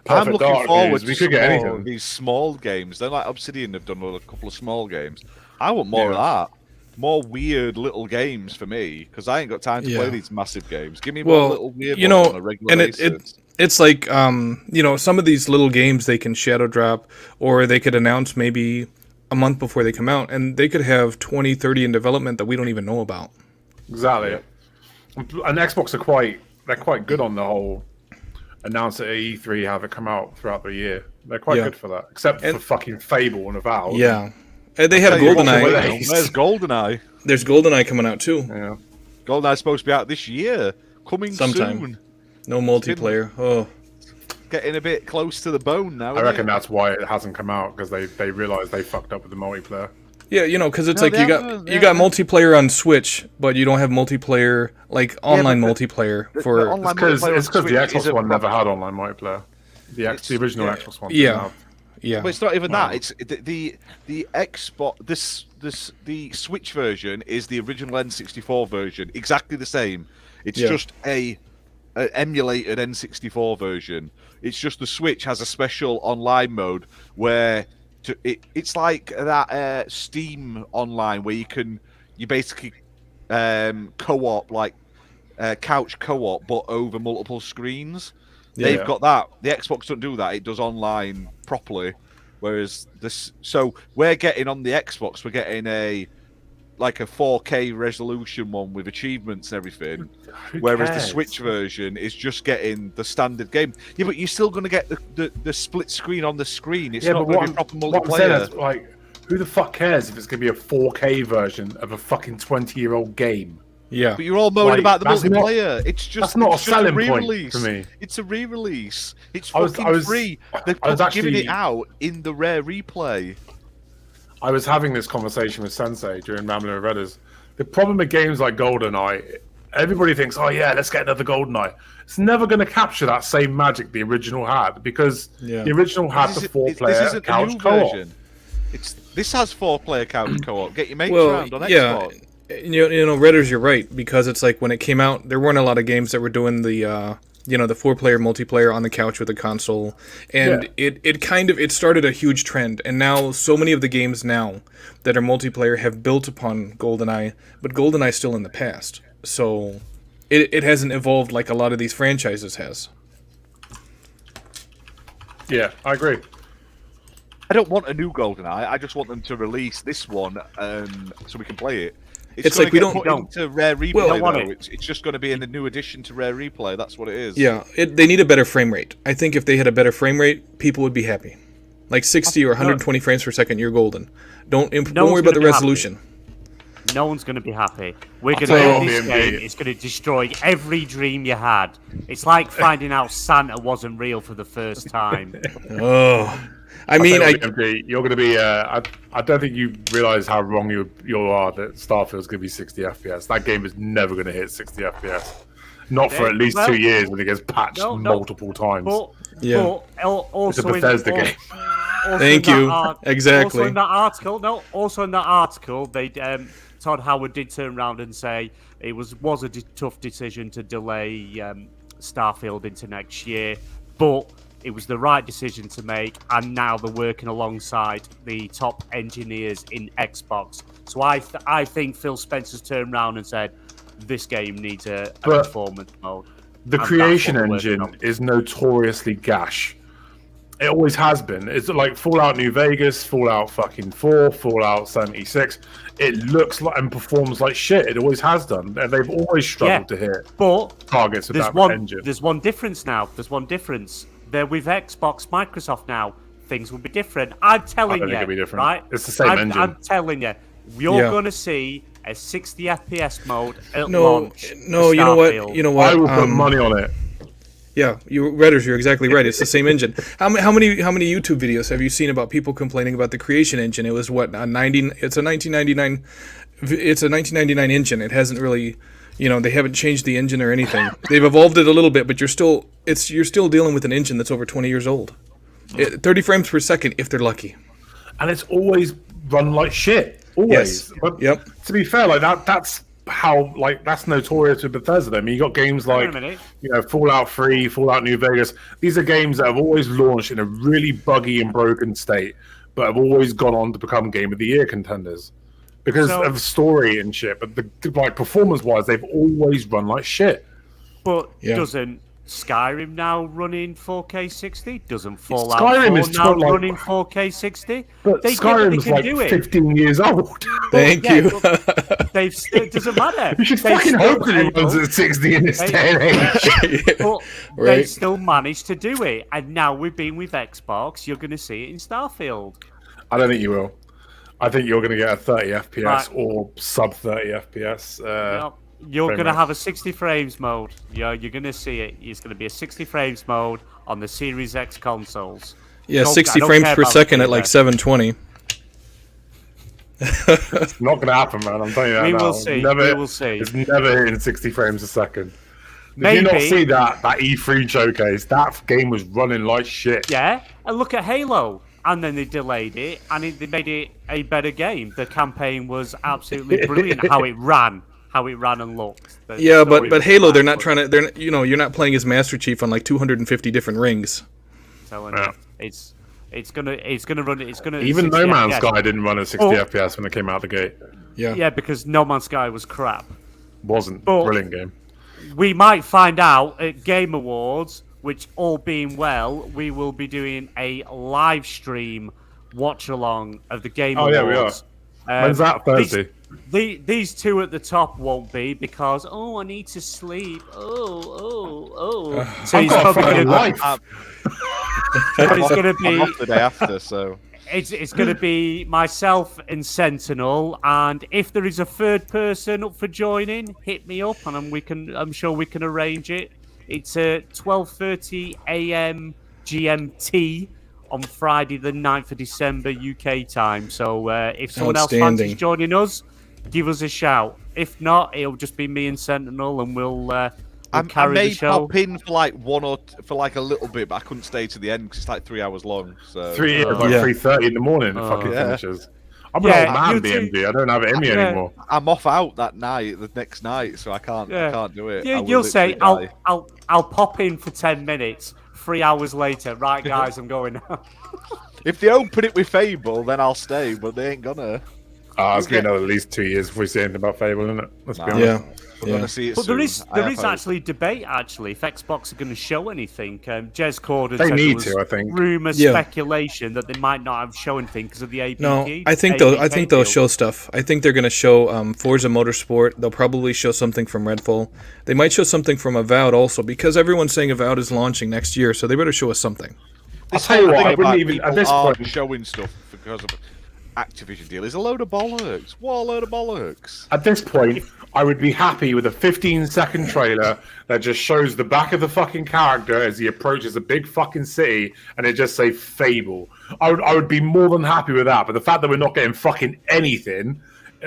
I'm looking Dark forward news. to these small games. They're like Obsidian have done a couple of small games. I want more of that. More weird little games for me, because I ain't got time to play these massive games. Give me more little weird ones on a regular basis. It's like some of these little games they can shadow drop, or they could announce maybe a month before they come out, and they could have 20, 30 in development that we don't even know about. Exactly. And Xbox they're quite good on the whole announce it at E3, have it come out throughout the year. They're quite good for that, except for fucking Fable and Avowed. Yeah. And they have GoldenEye. Where's GoldenEye? There's GoldenEye coming out too. Yeah. GoldenEye's supposed to be out this year. Coming sometime. Soon. No multiplayer. Getting a bit close to the bone now. I reckon that's why it hasn't come out, because they realised they fucked up with the multiplayer. Yeah, because it's you got multiplayer on Switch, but you don't have multiplayer, like online multiplayer for. It's because the Xbox One never had online multiplayer. The original Xbox One. Yeah. But it's not even that. It's the Xbox. the Switch version is the original N64 version, exactly the same. It's Yeah. just a emulated N64 version. It's just the Switch has a special online mode where it's like that Steam online where you basically co-op, like couch co-op, but over multiple screens. Yeah. They've got that. The Xbox doesn't do that. It does online properly. Whereas so we're getting on the Xbox, we're getting a 4K resolution one with achievements and everything. Whereas the Switch version is just getting the standard game. Yeah, but you're still going to get the split screen on the screen. It's not going to be proper multiplayer. Like, who the fuck cares if it's going to be a 4K version of a fucking 20-year-old game? Yeah. But you're all moaning about the that's multiplayer. It's just that's not it's a just selling re-release. point for me. It's a re-release. It's I was- fucking free. They're I was giving actually- it out in the rare replay. I was having this conversation with Sensei during Rambling with Redders. The problem with games like GoldenEye, everybody thinks, oh yeah, let's get another GoldenEye. It's never going to capture that same magic the original had, because the original had the This four-player isn't the couch new co-op. version. This has 4-player couch co-op. Get your mates Well, around on yeah. Xbox. You know, Redders, you're right, because it's like when it came out, there weren't a lot of games that were doing the the 4-player multiplayer on the couch with a console, and it started a huge trend, and now so many of the games now that are multiplayer have built upon GoldenEye, but GoldenEye's still in the past, so it hasn't evolved like a lot of these franchises has. Yeah, I agree. I don't want a new GoldenEye. I just want them to release this one so we can play it. It's gonna like we get don't- put into Rare Replay, Well, want though. it. It's just going to be in a new addition to Rare Replay. That's what it is. Yeah, they need a better frame rate. I think if they had a better frame rate, people would be happy. Like 60 or 120 frames per second, you're golden. Don't worry about gonna the be resolution. No one's going to be happy. We're going to tell get you this what, game. BMB. It's going to destroy every dream you had. It's like finding out Santa wasn't real for the first time. Oh, I mean, You're going to be. I don't think you realize how wrong you are that Starfield's going to be 60 FPS. That game is never going to hit 60 FPS. Not for at least 2 years when it gets patched multiple times. But, Yeah. but also It's a Bethesda game. also Thank in that you. Exactly. Also in that article, they Todd Howard did turn around and say it was a tough decision to delay Starfield into next year, but it was the right decision to make, and now they're working alongside the top engineers in Xbox. So I think Phil Spencer's turned around and said this game needs a performance mode. The And creation that's what we're working engine is notoriously gash. It always has been. It's like Fallout New Vegas, Fallout fucking 4, Fallout 76. It looks like and performs like shit. It always has done. And they've always struggled to hit But targets with there's that one engine. there's one difference now. There's one difference. They're with Xbox, Microsoft now. Things will be different. I'm telling don't you, think it'll be different. right? It's the same engine. I'm telling you, you're Yeah. going to see a 60 FPS mode at no, launch. no, for you know what? Starfield. You know what? I will put money on it. Yeah, Redders, you're exactly right. It's the same engine. How many YouTube videos have you seen about people complaining about the creation engine? It was what it's a 1999. It's a 1999 engine. It hasn't really, they haven't changed the engine or anything. They've evolved it a little bit, but you're still dealing with an engine that's over 20 years old. 30 frames per second if they're lucky. And it's always run like shit. Always. Yes. But Yep. to be fair, that's how that's notorious with Bethesda. I mean, you got games Wait a like minute. Fallout 3, Fallout New Vegas. These are games that have always launched in a really buggy and broken state, but have always gone on to become Game of the Year contenders because of story and shit. But performance-wise, they've always run like shit. But Yeah. doesn't Skyrim now run in 4K 60? Doesn't Fallout Skyrim 4 is now like- run in 4K 60? But They Skyrim's can like do it. 15 years old. Thank Yeah, you. but it doesn't matter. You should They've fucking still hope that it runs able- at 60 in this They- day and age. But they Right. still managed to do it. And now we've been with Xbox, you're going to see it in Starfield. I don't think you will. I think you're going to get a 30 FPS Right. or sub 30 FPS. You're frame going to rate. have a 60 frames mode. You're going to see it. It's going to be a 60 frames mode on the Series X consoles. Yeah, Don't- 60 I don't frames care per about second at the like rest. 720. It's not going to happen, man. I'm telling you that We now. will see. Never, We will see. It's never hitting 60 frames a second. Did Maybe. you not see that E3 showcase? That game was running like shit. Yeah, and look at Halo. and then they delayed it, and they made it a better game. The campaign was absolutely brilliant. How it ran and looked. Yeah, but Halo, they're not trying to. You're not playing as Master Chief on like 250 different rings. It's gonna run. It's gonna. Even No Man's Sky didn't run at 60 FPS when it came out the gate. Yeah, because No Man's Sky was crap. Wasn't But brilliant game. We might find out at Game Awards, which all being well, we will be doing a live stream watch along of the Game Awards. Oh yeah, we are. When's that? Thursday. These two at the top won't be because I need to sleep. So he's probably going to. It's going to be I'm off the day after, so. It's going to be myself and Sentinel, and if there is a third person up for joining, hit me up, and I'm sure we can arrange it. It's at 12:30 a.m. GMT on Friday, the 9th of December UK time. So if someone else fancies joining us, give us a shout. If not, it'll just be me and Sentinel, and we'll carry the show. I may pop in for like for like a little bit, but I couldn't stay to the end because it's like 3 hours long. So 3:30 in the morning. It fucking finishes. I'm an old man, BMG. I don't have it in me anymore. I'm off out that night, the next night, so I can't do it. Yeah, you'll say I'll pop in for 10 minutes. 3 hours later, right, guys, I'm going now. If they open it with Fable, then I'll stay, but they ain't gonna. It's going to be at least 2 years before we see anything about Fable, isn't it? Let's be honest. We're gonna see it but soon. there is actually debate if Xbox are going to show anything. Jez Corden they said need there was to, I think. speculation that they might not have shown anything because of the ABK. No, I think they'll show stuff. I think they're going to show Forza Motorsport. They'll probably show something from Redfall. They might show something from Avowed also, because everyone's saying Avowed is launching next year, so they better show us something. I'll tell you what, I wouldn't even at this point showing stuff because of Activision deal is a load of bollocks. What a load of bollocks. At this point, I would be happy with a 15-second trailer that just shows the back of the fucking character as he approaches a big fucking city and it just say Fable. I would be more than happy with that, but the fact that we're not getting fucking anything,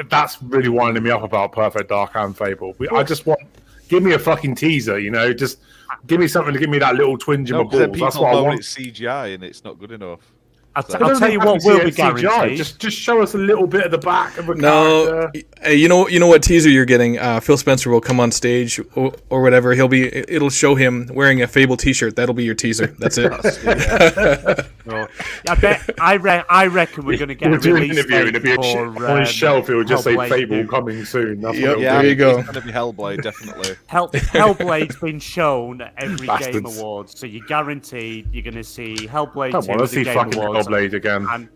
that's really winding me up about Perfect Dark and Fable. I just want, give me a fucking teaser, just give me something to give me that little twinge in my balls. That's what I want. It's CGI and it's not good enough. I'll tell you what will be guaranteed. Just show us a little bit of the back of a character. You know what teaser you're getting. Phil Spencer will come on stage or whatever. It'll show him wearing a Fable T-shirt. That'll be your teaser. That's it. I reckon we're going to get a release date on his shelf. It will just say Fable coming soon. That's there you go. It's going to be Hellblade, definitely. Hellblade's been shown at every Game Awards, so you're guaranteed you're going to see Hellblade 2 at the Game Awards. Blade again, and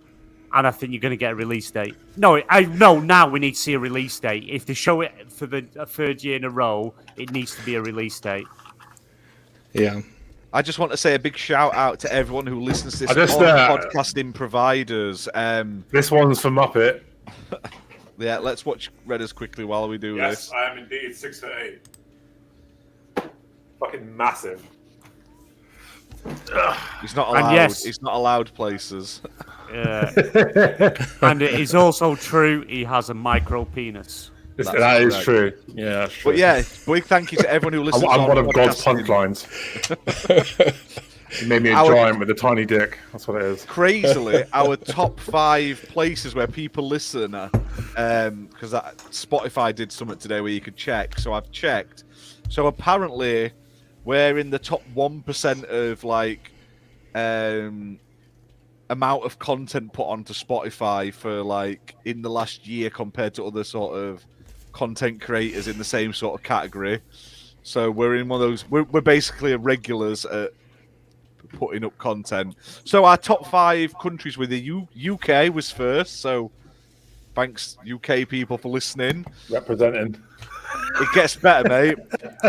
I think you're going to get a release date. No, now we need to see a release date. If they show it for the third year in a row, it needs to be a release date. Yeah. I just want to say a big shout out to everyone who listens to this podcasting providers. This one's for Muppet. Yeah, let's watch Redders quickly while we do this. Yes, I am indeed 6'8". Fucking massive. He's not allowed. He's not allowed places. And it is also true he has a micro penis. That is true. Yeah, that's true. But yeah, big thank you to everyone who listens. I'm one of God's punchlines. He made me a giant with a tiny dick. That's what it is. Crazily, our top 5 places where people listen, because Spotify did something today where you could check. So I've checked. So apparently, we're in the top 1% of amount of content put onto Spotify for in the last year compared to other sort of content creators in the same sort of category. So we're in one of those. We're basically regulars at putting up content. So our top 5 countries were the UK was first. So thanks UK people for listening. Representing. It gets better, mate.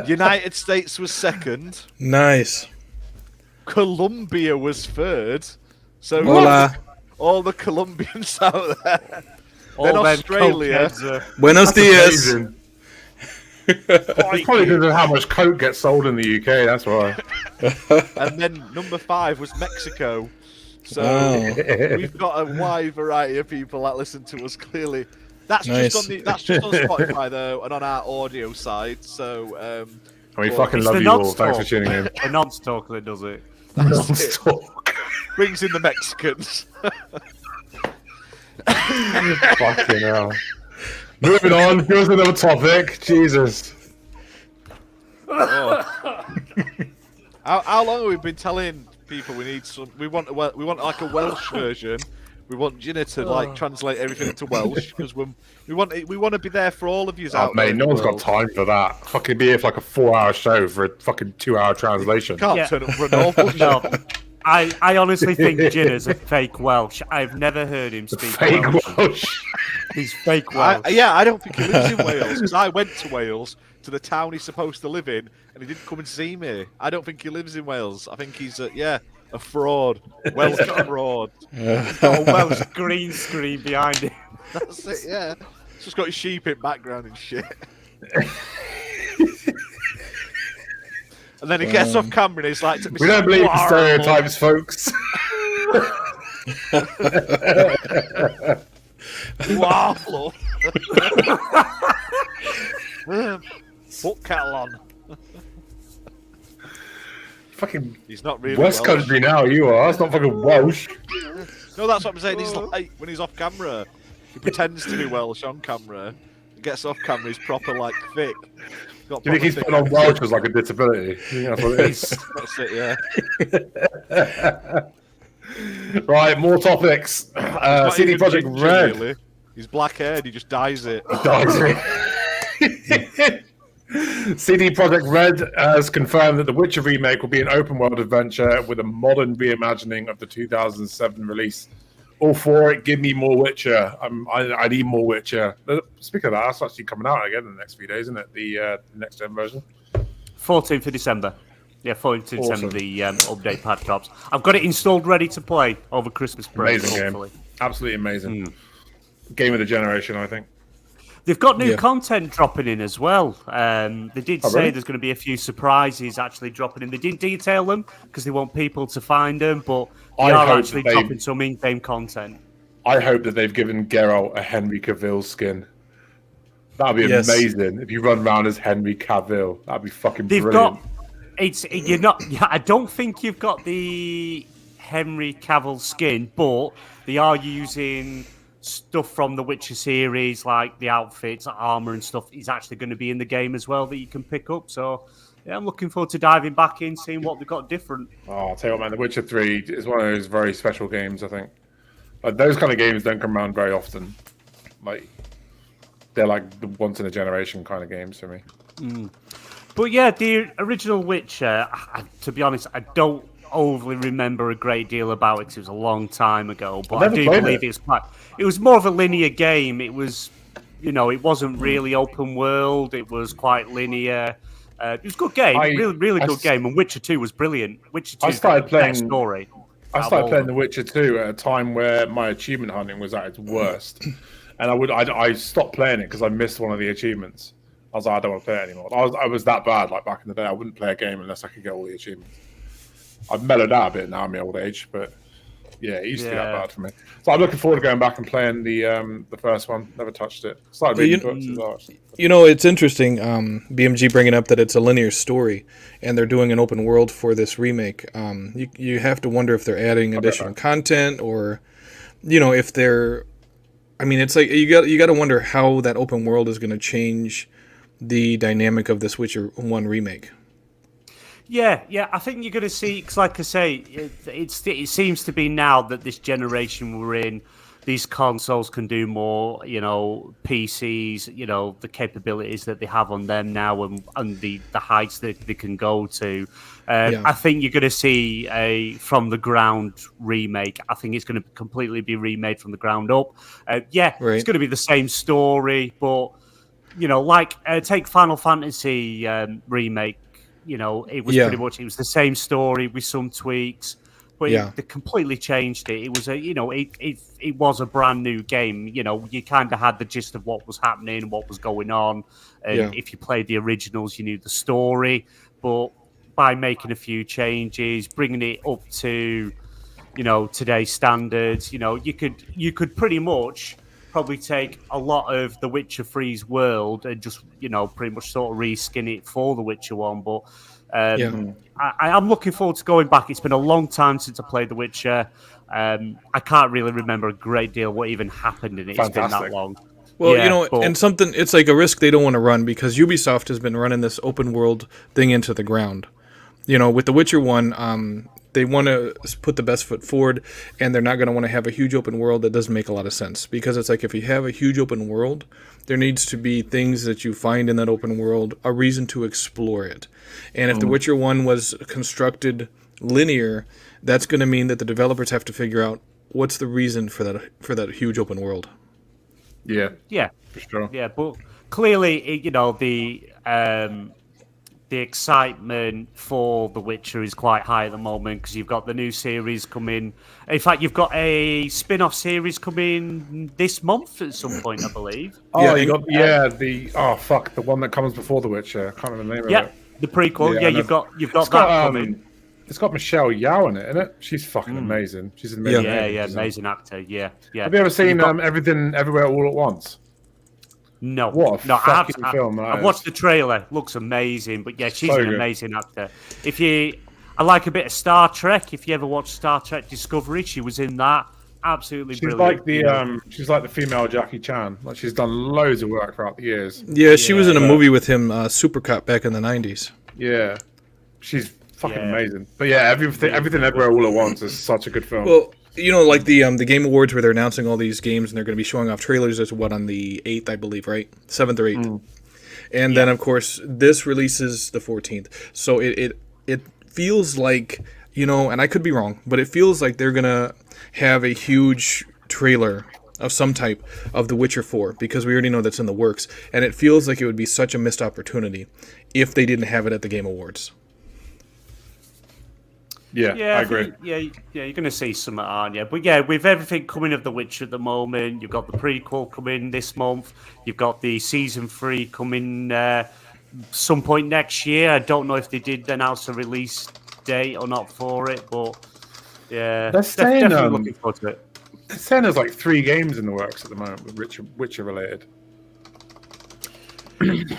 United States was second. Nice. Colombia was third. So all the Colombians out there. Then Australia. Buenos dias. It's probably because of how much coke gets sold in the UK, that's why. And then number 5 was Mexico. So we've got a wide variety of people that listen to us, clearly. That's just on Spotify though, and on our audio side. So we fucking love you all. Thanks for tuning in. The non-stalk that does it. Non-stalk. brings in the Mexicans. Fucking hell. Moving on, here's another topic. Jesus. Oh. How long have we been telling people we want like a Welsh version? We want Ginna to like translate everything into Welsh because we want to be there for all of you out there. Mate, no one's got time for that. Fucking be here for like a 4-hour show for a fucking 2-hour translation. Can't turn up for an awful show. No. I honestly think Ginna's a fake Welsh. I've never heard him speak Fake Welsh. He's fake Welsh. I don't think he lives in Wales because I went to Wales, to the town he's supposed to live in, and he didn't come and see me. I don't think he lives in Wales. I think he's a fraud. Welsh fraud. He's got a Welsh green screen behind him. That's it, yeah. It's just got his sheep in background and shit. And then he gets off camera and he's like, we don't believe in stereotypes, folks. Waffle. Put kettle on. Fucking he's not really West Welsh. Country now, you are. That's not fucking Welsh. No, that's what I'm saying. He's like, when he's off camera, he pretends to be Welsh on camera. He gets off camera, he's proper, like, thick. Do you think he's putting on Welsh as like a disability? That's what it is. That's it, yeah. Right, more topics. CD Projekt Red. Really. He's black-haired, he just dyes it. CD Projekt Red has confirmed that the Witcher remake will be an open-world adventure with a modern reimagining of the 2007 release. All for it. Give me more Witcher. I need more Witcher. Speaking of that, that's actually coming out again in the next few days, isn't it? The next-gen version. 14th of December. Yeah, 14th of December, the update pad drops. I've got it installed, ready to play over Christmas break, Amazing hopefully. game. Absolutely amazing. Game of the generation, I think. They've got new content dropping in as well. They did say really? there's going to be a few surprises actually dropping in. They didn't detail them because they want people to find them, but they are actually dropping some in-game content. I hope that they've given Geralt a Henry Cavill skin. That'd be amazing if you run around as Henry Cavill. That'd be fucking brilliant. I don't think you've got the Henry Cavill skin, but they are using stuff from the Witcher series, like the outfits, armor and stuff, is actually going to be in the game as well that you can pick up. So, yeah, I'm looking forward to diving back in, seeing what they've got different. Oh, I'll tell you what, man, The Witcher 3 is one of those very special games, I think. Like, those kind of games don't come around very often. Like, they're like the once-in-a-generation kind of games for me. But yeah, the original Witcher, to be honest, I don't overly remember a great deal about it. It was a long time ago, but I do believe it was more of a linear game. It was, it wasn't really open world. It was quite linear. It was a good game, really good game. And Witcher 2 was brilliant. Witcher 2 started playing story. I started playing The Witcher 2 at a time where my achievement hunting was at its worst, and I stopped playing it because I missed one of the achievements. I was like, I don't want to play it anymore. I was that bad. Like back in the day, I wouldn't play a game unless I could get all the achievements. I've mellowed out a bit now in my old age, but yeah, it used to be that bad for me. So I'm looking forward to going back and playing the first one. Never touched it. Started reading books as well. It's interesting. BMG bringing up that it's a linear story, and they're doing an open world for this remake. You have to wonder if they're adding additional content, or if they're. I mean, it's like you got to wonder how that open world is going to change the dynamic of this Witcher 1 remake. Yeah, I think you're going to see, because like I say, it seems to be now that this generation we're in, these consoles can do more, PCs, the capabilities that they have on them now and the heights that they can go to. I think you're going to see a from-the-ground remake. I think it's going to completely be remade from the ground up. It's going to be the same story, but, take Final Fantasy remake. It was pretty much, it was the same story with some tweaks, but they completely changed it. It was it was a brand new game. You kind of had the gist of what was happening, what was going on. And if you played the originals, you knew the story. But by making a few changes, bringing it up to, today's standards, you could pretty much probably take a lot of the Witcher 3's world and just, pretty much sort of reskin it for the Witcher 1. But I'm looking forward to going back. It's been a long time since I played The Witcher. I can't really remember a great deal what even happened in it. Fantastic. It's been that long. Well, Yeah, and something, it's like a risk they don't want to run because Ubisoft has been running this open world thing into the ground. With The Witcher 1, they want to put the best foot forward, and they're not going to want to have a huge open world that doesn't make a lot of sense. Because it's like if you have a huge open world, there needs to be things that you find in that open world, a reason to explore it. And if The Witcher 1 was constructed linear, that's going to mean that the developers have to figure out what's the reason for that huge open world. Yeah, for sure. Yeah, but clearly, the excitement for The Witcher is quite high at the moment because you've got the new series coming. In fact, you've got a spin-off series coming this month at some point, I believe. Oh, the one that comes before The Witcher. I can't remember the name of it. The prequel. Yeah, you've got that coming. It's got Michelle Yeoh in it, isn't it? She's fucking amazing. She's an amazing. Amazing actor. Yeah. Have you ever seen Everything Everywhere All at Once? No. What a fucking film that I've is. watched the trailer. Looks amazing. But yeah, she's So an good. amazing actor. I like a bit of Star Trek. If you ever watched Star Trek Discovery, she was in that. Absolutely She's brilliant. she's like the female Jackie Chan. Like she's done loads of work throughout the years. Yeah, she was in a movie with him, Supercut, back in the 90s. Yeah, she's fucking amazing. But yeah, everything Everywhere All at Once is such a good film. Well, like the Game Awards where they're announcing all these games and they're going to be showing off trailers as on the 8th, I believe, right? 7th or 8th. And then, of course, this releases the 14th. So it feels like, and I could be wrong, but it feels like they're going to have a huge trailer of some type of The Witcher 4 because we already know that's in the works. And it feels like it would be such a missed opportunity if they didn't have it at the Game Awards. Yeah, I agree. You're going to see some, aren't you? But yeah, with everything coming of The Witcher at the moment, you've got the prequel coming this month. You've got the season 3 coming some point next year. I don't know if they did announce a release date or not for it, but yeah, They're saying, definitely looking forward to it. They're saying there's like 3 games in the works at the moment with Witcher related.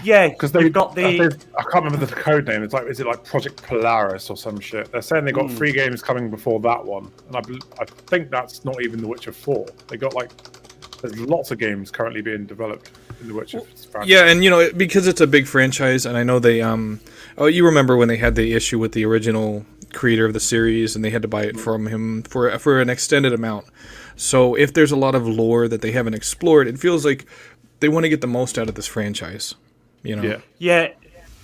Yeah, Because they've got the. I can't remember the code name. It's like, is it like Project Polaris or some shit? They're saying they got 3 games coming before that one, and I think that's not even The Witcher 4. They got there's lots of games currently being developed in The Witcher. franchise. Yeah, and because it's a big franchise, and I know they you remember when they had the issue with the original creator of the series, and they had to buy it from him for an extended amount. So if there's a lot of lore that they haven't explored, it feels like they want to get the most out of this franchise, Yeah,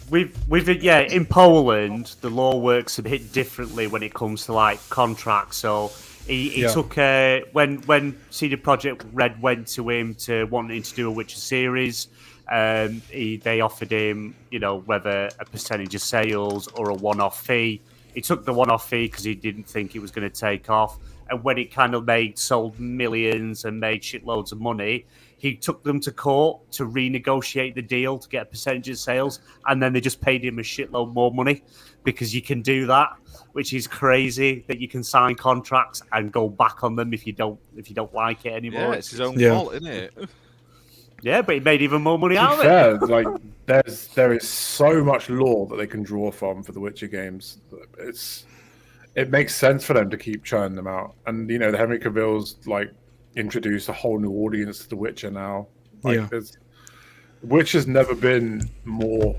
in Poland, the law works a bit differently when it comes to contracts. So he took when CD Projekt Red went to him to wanting to do a Witcher series. They offered him, whether a percentage of sales or a one-off fee. He took the one-off fee because he didn't think it was going to take off. And when it kind of sold millions and made shitloads of money, he took them to court to renegotiate the deal to get a percentage of sales, and then they just paid him a shitload more money because you can do that, which is crazy that you can sign contracts and go back on them if you don't like it anymore. Yeah, it's his own fault, isn't it? Yeah, but he made even more money out of it. There is so much lore that they can draw from for the Witcher games. It makes sense for them to keep churning them out, and the Henry Cavill's introduce a whole new audience to The Witcher now. Witcher's never been more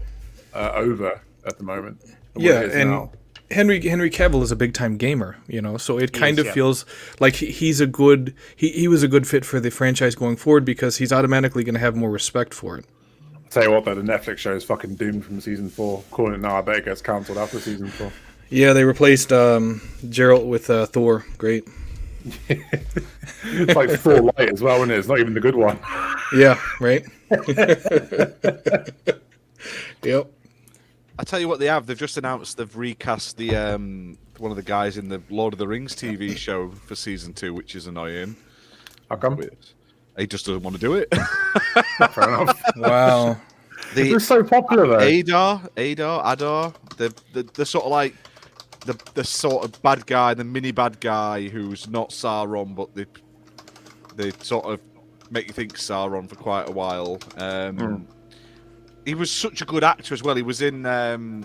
over at the moment. Yeah, and now. Henry Cavill is a big time gamer, so it kind of feels like he's he was a good fit for the franchise going forward because he's automatically going to have more respect for it. I'll tell you what, though, the Netflix show is fucking doomed from season 4. Calling it now, I bet it gets cancelled after season 4. Yeah, they replaced Geralt with Thor. Great. It's like Thor Light as well, isn't it? It's not even the good one. Yeah, right. Yep. I tell you what they have. They've just announced they've recast the one of the guys in the Lord of the Rings TV show for season 2, which is annoying. How come? He just doesn't want to do it. Fair enough. Wow. They're so popular though. Adar, the sort of the sort of bad guy, the mini bad guy who's not Sauron, but they sort of make you think Sauron for quite a while. he was such a good actor as well. He was in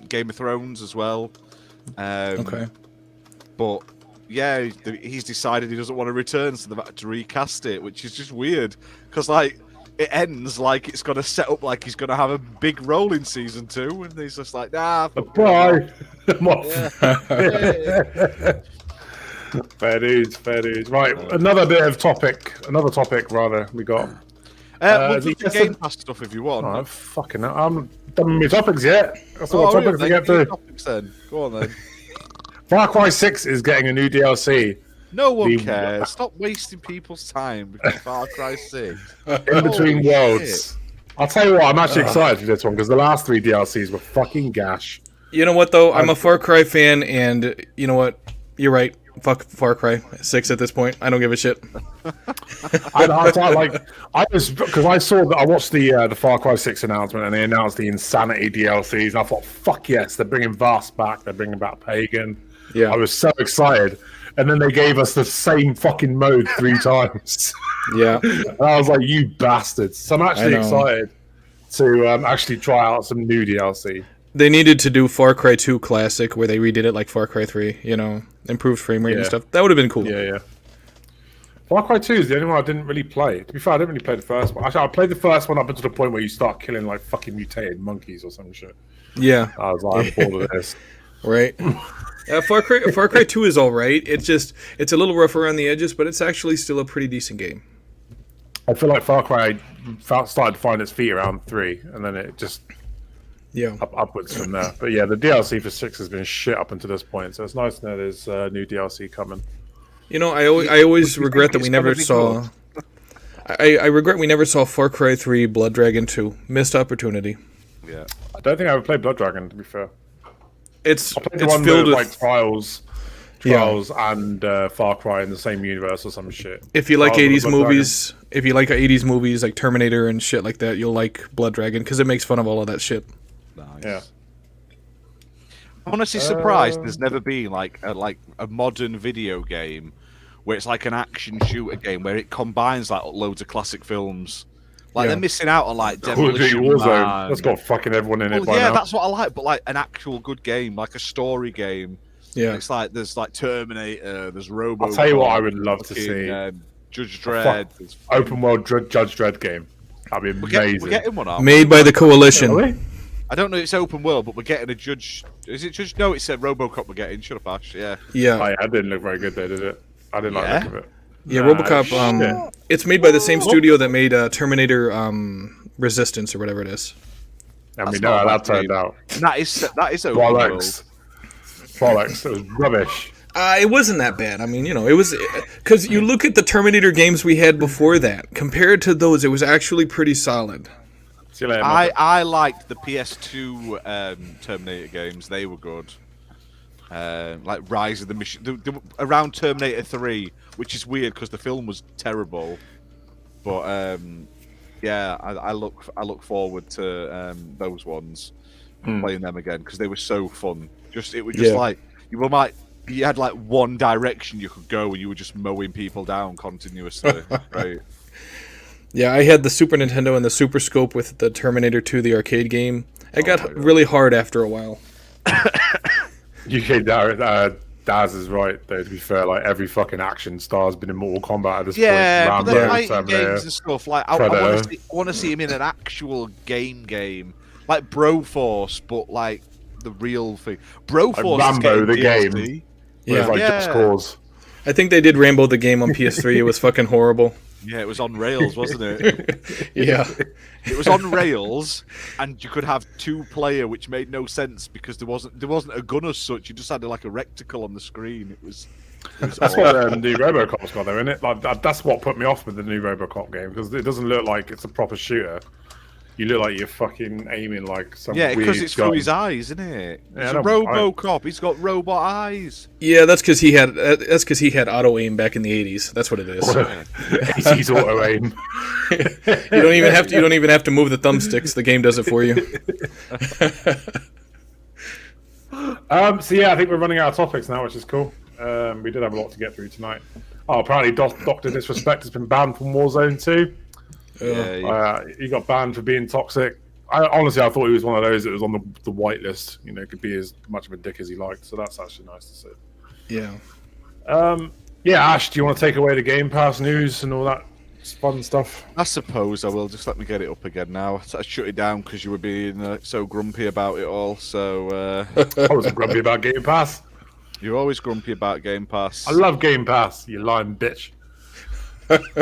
Game of Thrones as well. Okay. But yeah, he's decided he doesn't want to return, so they've had to recast it, which is just weird because like it ends like it's going to set up like he's going to have a big role in season 2, and he's just like, nah. Bye. Yeah. Fair dues. Right, another topic rather. We got. We'll do the Game Pass stuff if you want. Oh, fucking hell. I'm done with my topics yet. That's all the topics to get through. Then. Go on then. Far Cry 6 is getting a new DLC. No one cares. Stop wasting people's time because Far Cry 6. In Between Worlds. I'll tell you what, I'm actually excited for this one because the last 3 DLCs were fucking gash. You know what, though? I'm a Far Cry fan, and you know what? You're right. Fuck Far Cry 6 at this point. I don't give a shit. I watched the Far Cry 6 announcement, and they announced the Insanity DLCs, and I thought, fuck yes, they're bringing Vast back, they're bringing back Pagan. Yeah. I was so excited. And then they gave us the same fucking mode 3 times. Yeah. And I was like, you bastards. So I'm actually excited to actually try out some new DLC. They needed to do Far Cry 2 Classic, where they redid it like Far Cry 3, improved frame rate and stuff. That would have been cool. Yeah. Far Cry 2 is the only one I didn't really play. To be fair, I didn't really play the first one. Actually, I played the first one up until the point where you start killing like fucking mutated monkeys or some shit. Yeah. I was like, I'm bored of this. Right. Far Cry 2 is all right. It's a little rough around the edges, but it's actually still a pretty decent game. I feel like Far Cry started to find its feet around 3, and then it just upwards from there. But yeah, the DLC for 6 has been shit up until this point, so it's nice to know there's new DLC coming. I always regret that we never saw. I regret we never saw Far Cry 3 Blood Dragon 2. Missed opportunity. Yeah. I don't think I ever played Blood Dragon, to be fair. It's filled with like Trials and Far Cry in the same universe or some shit. If you like 80s movies, like Terminator and shit like that, you'll like Blood Dragon because it makes fun of all of that shit. Nice. Yeah. I'm honestly surprised there's never been like a modern video game where it's like an action shooter game where it combines like loads of classic films. Like they're missing out on like Demolition Man. That's got fucking everyone in it by yeah, now. that's what I like. But like an actual good game, like a story game. Yeah, it's like there's like Terminator, there's Robo. I'll tell you what I would love to see: Judge Dredd, open world Judge Dredd game. That'd be amazing. We're getting one, aren't we? Made by the Coalition. I don't know. It's open world, but we're getting a Judge. Is it Judge? No, it's a RoboCop. We're getting. Shut up, Ash. Yeah. Yeah. Oh, yeah, that didn't look very good, though, did it? I didn't like the look of it. Yeah, RoboCop. It's made by the same studio that made Terminator Resistance or whatever it is. And we know how that turned out. That is open world. Bollocks. It was rubbish. It wasn't that bad. I mean, it was because you look at the Terminator games we had before that. Compared to those, it was actually pretty solid. See you later, I liked the PS2 Terminator games. They were good. Like Rise of the Machine, around Terminator 3, which is weird because the film was terrible. But yeah, I look forward to those ones, playing them again because they were so fun. It was just like you had like one direction you could go and you were just mowing people down continuously. Right. Yeah, I had the Super Nintendo and the Super Scope with the Terminator 2, the arcade game. It got really hard after a while. UK Daz is right, though, to be fair. Like, every fucking action star has been in Mortal Kombat at this point. Yeah, but they're Rambo, fighting games and stuff. Like, I want to see him in an actual game. Like Broforce, but like the real thing. Broforce like Rambo, the DLC. game. Yeah. Like Just Cause. I think they did Rambo the game on PS3. It was fucking horrible. Yeah, it was on rails, wasn't it? Yeah. It was on rails, and you could have 2-player, which made no sense because there wasn't a gun as such. You just had like a reticle on the screen. It was that's what the new RoboCop's got, though, isn't it? Like that's what put me off with the new RoboCop game because it doesn't look like it's a proper shooter. You look like you're fucking aiming like some weird because it's gun. through his eyes, isn't it? Yeah, it's a RoboCop. He's got robot eyes. Yeah, that's because he had auto aim back in the 80s. That's what it is. 80s auto aim. You don't even have to move the thumbsticks. The game does it for you. So yeah, I think we're running out of topics now, which is cool. We did have a lot to get through tonight. Oh, apparently Dr. Disrespect has been banned from Warzone 2. Yeah. He got banned for being toxic. honestly, I thought he was one of those that was on the whitelist. You know, could be as much of a dick as he liked. So that's actually nice to see. Yeah. Yeah, Ash, do you want to take away the Game Pass news and all that fun stuff? I suppose I will. Just let me get it up again now. I shut it down because you were being so grumpy about it all. So I wasn't grumpy about Game Pass. You're always grumpy about Game Pass. I love Game Pass, you lying bitch.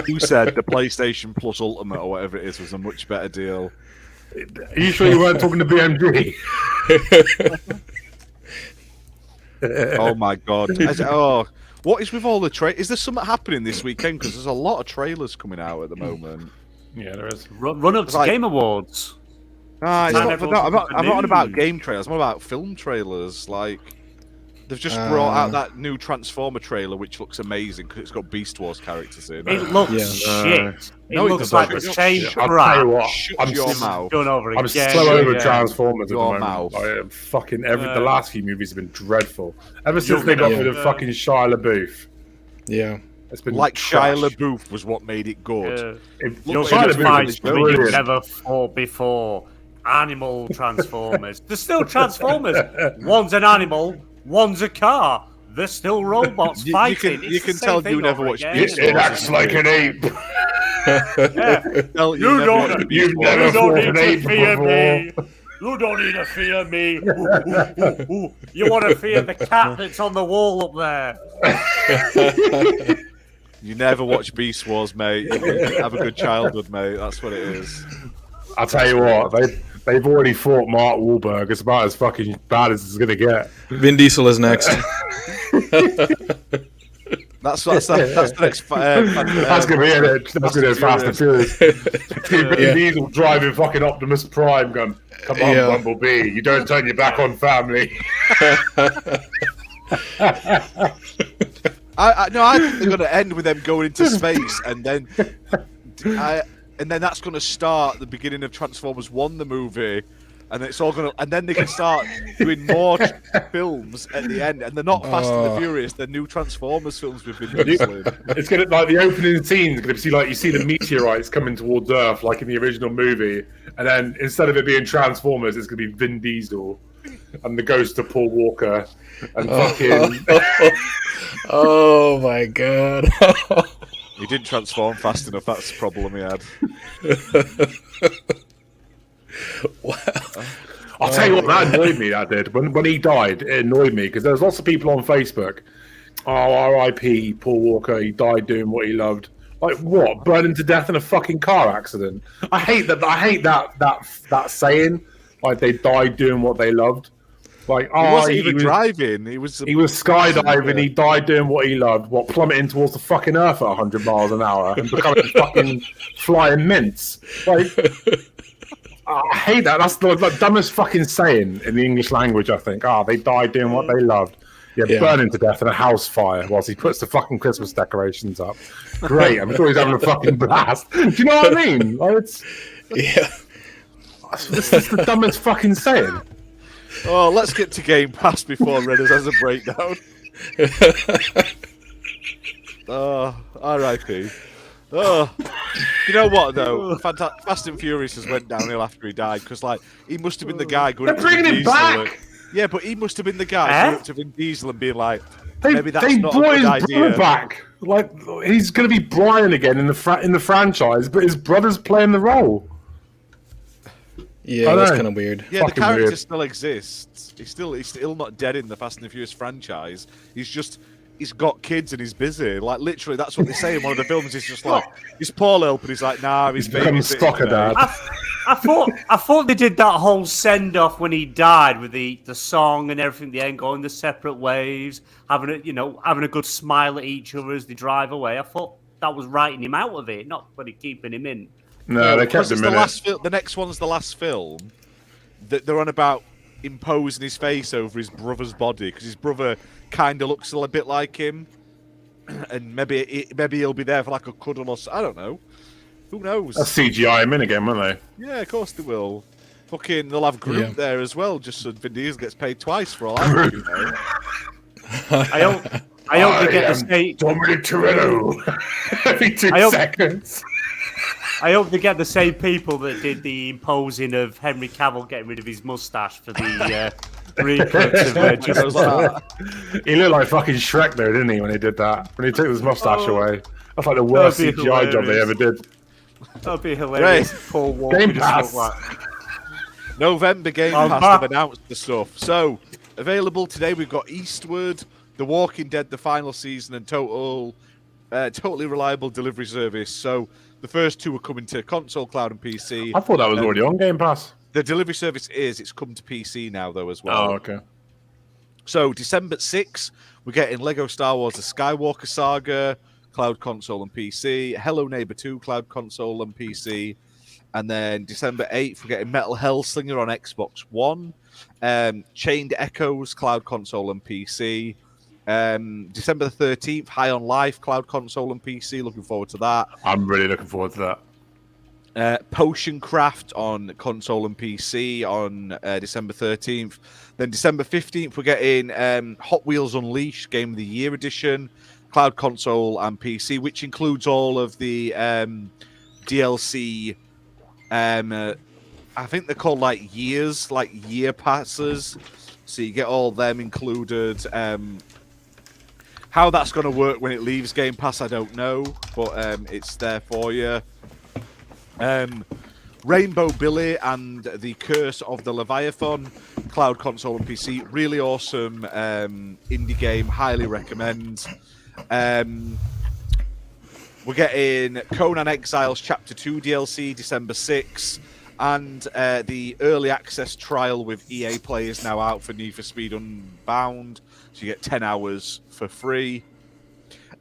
You said the PlayStation Plus Ultimate or whatever it is was a much better deal. Are you sure you weren't talking to BMG? Oh my god. What is with all the is there something happening this weekend? Because there's a lot of trailers coming out at the moment. Yeah, there is. Run up to Game Awards. Nah, it's Time not, everyone's I'm not looking for on about news. game trailers. I'm on about film trailers. Like, they've just brought out that new Transformer trailer, which looks amazing because it's got Beast Wars characters in. It looks shit. It looks like the same I'll tell you crap what, Shut your mouth. done over again. I'm so over Transformers at the Your moment. mouth. I am fucking the last few movies have been dreadful. Ever since they got rid of fucking Shia LaBeouf. Yeah. It's been Like trash. Shia LaBeouf was what made it good. You'll Shia get LaBeouf fights is that you've brilliant. never fought before. Animal Transformers. They're still Transformers. One's an animal, one's a car. They're still robots fighting. You can tell you never watched Beast It Wars. acts like an ape. Tell You don't You've never fought need an to ape fear me. before. You don't need to fear me. Ooh, ooh, ooh, ooh. You want to fear the cat that's on the wall up there. You never watch Beast Wars, mate. You have a good childhood, mate. That's what it is. I'll tell you what, they've already fought Mark Wahlberg. It's about as fucking bad as it's gonna get. Vin Diesel is next. That's the next. That's gonna be it. That's gonna be Fast and Furious. Vin Diesel driving fucking Optimus Prime, going, "Come on, Bumblebee, you don't turn your back on family." I think they're going to end with them going into space, and then that's going to start the beginning of Transformers 1, the movie, and it's all going to, and then they can start doing more films at the end, and they're not Fast and the Furious, they're new Transformers films with Vin Diesel in. It's gonna, like, the opening scene is gonna see, like, you see the meteorites coming towards Earth, like in the original movie, and then instead of it being Transformers, it's gonna be Vin Diesel and the ghost of Paul Walker and fucking. Oh my god. He didn't transform fast enough, that's the problem he had. Wow. I'll tell you what, that annoyed me, that did. When he died, it annoyed me, because there was lots of people on Facebook. Oh, R.I.P. Paul Walker, he died doing what he loved. Like what? Burning to death in a fucking car accident? I hate that saying. Like, they died doing what they loved. Like, He wasn't even driving. He was skydiving. He died doing what he loved. What, plummeting towards the fucking earth at 100 miles an hour and becoming fucking flying mints. Like, I hate that. That's the dumbest fucking saying in the English language, I think. They died doing what they loved. Yeah, burning to death in a house fire whilst he puts the fucking Christmas decorations up. Great. I'm sure he's having a fucking blast. Do you know what I mean? Like, it's the dumbest fucking saying. Oh, let's get to Game Pass before Redders has a breakdown. Oh, R.I.P. Oh, you know what though? Fast and Furious has went downhill after he died because, like, he must have been the guy going. They're bringing him back. Yeah, but he must have been the guy going up to Vin Diesel and being like, "Maybe that's not a brought good his brother idea." back. Like, he's going to be Brian again in the franchise, but his brother's playing the role. Yeah, that's kind of weird. Yeah, the character weird. still exists. He's still not dead in the Fast and the Furious franchise. He's got kids and he's busy. Like, literally, that's what they say in one of the films. He's just like, he's Paul help, and he's like, nah, he's become a stalker dad. I thought they did that whole send off when he died with the song and everything. They ain't going their separate ways, having a good smile at each other as they drive away. I thought that was writing him out of it, not really keeping him in. No, they kept him in it. The next one's the last film. They're on about imposing his face over his brother's body because his brother kind of looks a bit like him, and maybe he'll be there for like a cuddle or I don't know. Who knows? That's CGI him in again, won't they? Yeah, of course they will. Fucking, they'll have Groot there as well, just so Vin Diesel gets paid twice for all I know. I hope they get to say Dominic Toretto every 2 seconds. I hope they get the same people that did the imposing of Henry Cavill getting rid of his mustache for the recuts of Justice League. He looked like fucking Shrek though, didn't he, when he did that? When he took his mustache away. That's like the worst That'd be CGI job they ever did. That'd be hilarious. Paul Walker Game just Pass. looked like... November Game I'm Pass back. have announced the stuff. So, available today, we've got Eastward, The Walking Dead, the final season, and Totally Reliable Delivery Service. So, the first two are coming to console, cloud, and PC. I thought that was already on Game Pass. The delivery service it's come to PC now, though, as well. Oh, okay. So, December 6th, we're getting Lego Star Wars The Skywalker Saga, cloud, console, and PC. Hello Neighbor 2, cloud, console, and PC. And then December 8th, we're getting Metal Hellslinger on Xbox One. Chained Echoes, cloud, console, and PC. December the 13th, High on Life, cloud, console, and PC. Looking forward to that. I'm really looking forward to that. Potion Craft on console and PC on December 13th. Then December 15th, we're getting Hot Wheels Unleashed, Game of the Year Edition, cloud, console, and PC, which includes all of the DLC. I think they're called like year passes. So you get all them included. How that's going to work when it leaves Game Pass, I don't know, but it's there for you. Rainbow Billy and the Curse of the Leviathan, cloud, console, and PC. Really awesome indie game. Highly recommend. We're getting Conan Exiles Chapter 2 DLC December 6th. And the early access trial with EA Play is now out for Need for Speed Unbound. So you get 10 hours for free.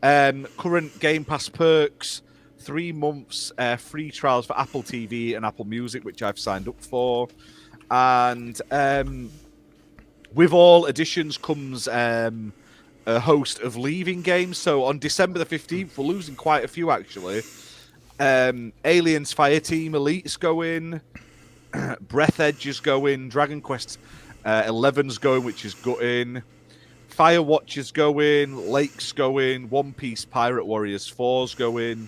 Current Game Pass perks. 3 months free trials for Apple TV and Apple Music, which I've signed up for. And with all additions comes a host of leaving games. So on December the 15th, we're losing quite a few, actually. Aliens Fireteam Elite's going. Breath Edge is going. Dragon Quest 11's going, which is gutting. Firewatch is going. Lake's going. One Piece Pirate Warriors 4's going.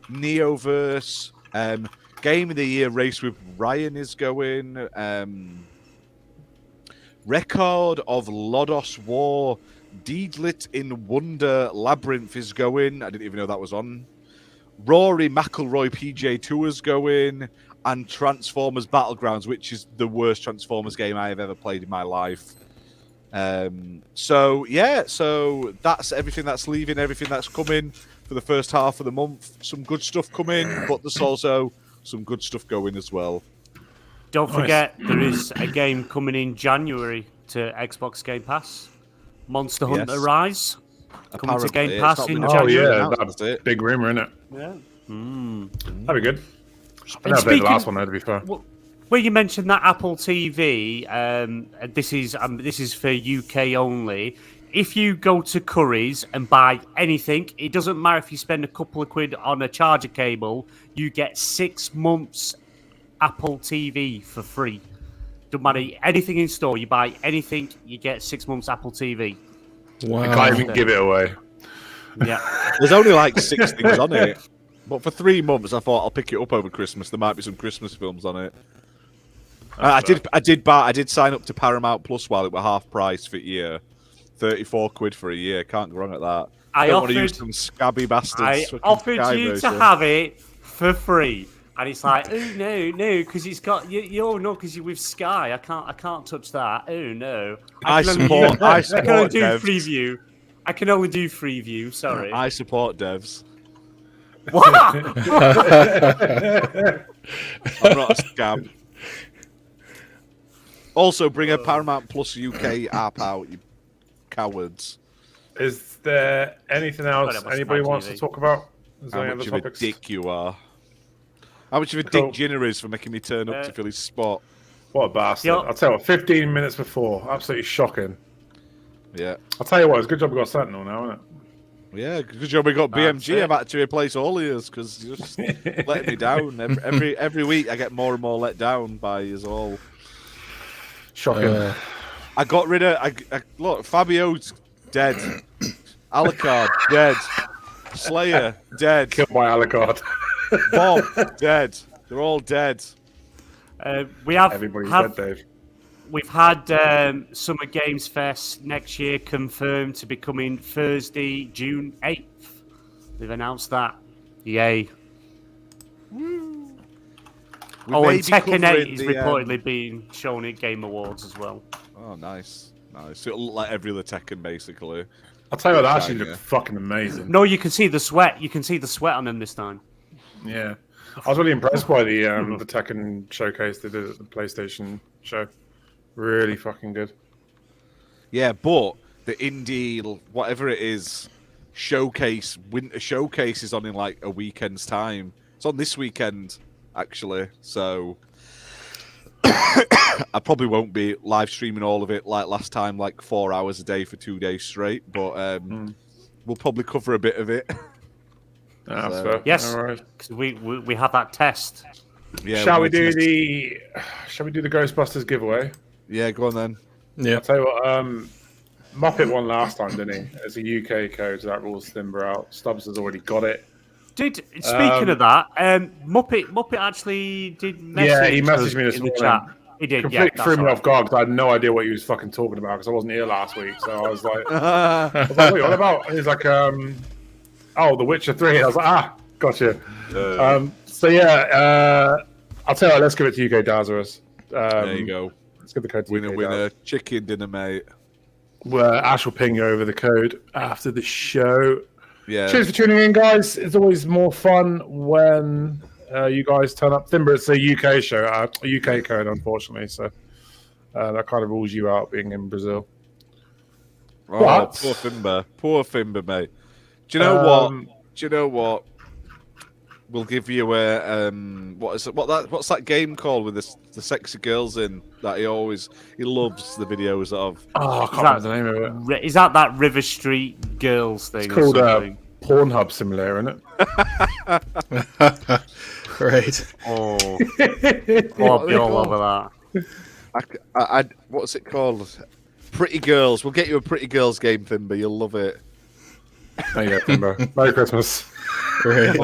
Neoverse. Game of the Year Race with Ryan is going. Record of Lodos War. Deedlit in Wonder Labyrinth is going. I didn't even know that was on. Rory McIlroy PJ Tour's going, and Transformers Battlegrounds, which is the worst Transformers game I have ever played in my life. So that's everything that's leaving, everything that's coming for the first half of the month. Some good stuff coming, but there's also some good stuff going as well. Don't forget, there is a game coming in January to Xbox Game Pass. Monster Hunter Rise. Coming to Game Pass in January. Oh, yeah, that's a big rumour, isn't it? Yeah. That'd be good. I never played the last one, though, to be fair. Well, you mentioned that Apple TV. This is for UK only. If you go to Curry's and buy anything, it doesn't matter if you spend a couple of quid on a charger cable, you get 6 months Apple TV for free. Don't matter anything in store, you buy anything, you get 6 months Apple TV. Wow. I can't even give it away. Yeah. There's only like 6 things on it. But for 3 months, I thought I'll pick it up over Christmas. There might be some Christmas films on it. I did sign up to Paramount Plus while it were half price for a year. 34 quid for a year. Can't go wrong at that. I don't want to use some scabby bastards. I offered you to have it for free. And it's like, oh no, because it's got you no, because you're with Sky. I can't touch that. Oh no. I support I can only do devs. Freeview. I can only do Freeview. Sorry. I support devs. What? I'm not a scab. Also, bring a Paramount Plus UK app out, you cowards. Is there anything else anybody wants to talk about? Is there How any much other of a topics? dick you are. How much of a dick Ginner is for making me turn up to fill his spot. What a bastard. I'll tell you what, 15 minutes before. Absolutely shocking. Yeah. I'll tell you what, it's a good job we got Sentinel now, isn't it? Yeah, good job we got BMG. I've had to replace all of yours because you're just letting me down. Every week I get more and more let down by you all. Shocking. I got rid of... look, Fabio's dead. Alucard, dead. Slayer, dead. Killed by Alucard. Bob, dead. They're all dead. We have Everybody's have dead, Dave. we've had Summer Games Fest next year confirmed to be coming Thursday, June 8th. They've announced that. Yay. And Tekken 8 is reportedly being shown at Game Awards as well. Oh, nice. Nice. It'll look like every other Tekken, basically. I'll tell you what, that actually looked fucking amazing. No, you can see the sweat. You can see the sweat on them this time. Yeah. I was really impressed by the Tekken showcase they did at the PlayStation show. Really fucking good. Yeah, but the indie, whatever it is, winter showcase is on in like a weekend's time. It's on this weekend, actually. So I probably won't be live streaming all of it like last time, like 4 hours a day for 2 days straight. But we'll probably cover a bit of it. That's fair. Yes, All right. because we have that test. Yeah, Shall we do the Ghostbusters giveaway? Yeah, go on then. Yeah. I'll tell you what, Muppet won last time, didn't he? It's a UK code, so that rules Thimber out. Stubbs has already got it. Speaking of that, Muppet actually did message Yeah, he messaged me this in the morning. chat. He did, yeah. Completely threw me off guard because I had no idea what he was fucking talking about because I wasn't here last week. So I was like, what are you on about? And he's like, The Witcher 3. I was like, gotcha. So yeah, I'll tell you what, let's give it to UK Dazarus. There you go. Let's give the code to Winner, chicken dinner, mate. Well, Ash will ping you over the code after the show. Yeah. Cheers for tuning in, guys. It's always more fun when you guys turn up. Thimber, it's a UK show, a UK code, unfortunately. So that kind of rules you out being in Brazil. Oh, But- poor Fimber, mate. Do you know what? We'll give you a what's that game called with the sexy girls in that he loves the videos of. Oh, I can't remember the name of it. Is that River Street Girls thing? It's called or something? Pornhub Simulator, isn't it? Right. Oh, I'll be all over that. What's it called? Pretty Girls. We'll get you a Pretty Girls game, Fimber. You'll love it. There you go, Timber. Merry Christmas. Right.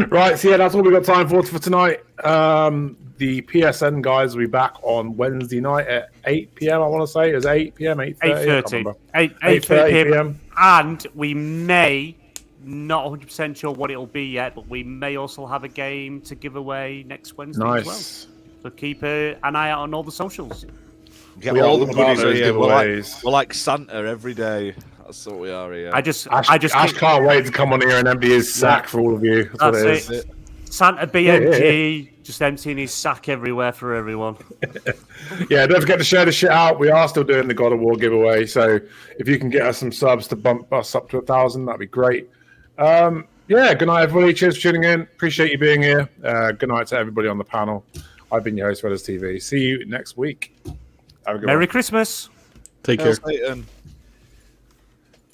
Right, so yeah, that's all we've got time for tonight. The PSN guys will be back on Wednesday night at 8 p.m. I want to say. It was 8 p.m., 8:30? 8:30 p.m. And we may, not 100% sure what it'll be yet, but we may also have a game to give away next Wednesday as well. Nice. So keep an eye out on all the socials. Get We all are the all about goodies those here. giveaways. We're like Santa every day. That's what we are here. Ash can't wait to come on here and empty his sack for all of you. That's what it is. That's it. Santa BMG just emptying his sack everywhere for everyone. Yeah, don't forget to share the shit out. We are still doing the God of War giveaway, so if you can get us some subs to bump us up to 1,000, that'd be great. Yeah, good night, everybody. Cheers for tuning in. Appreciate you being here. Good night to everybody on the panel. I've been your host, Redders TV. See you next week. Have a good Merry one. Christmas. Take care. Satan.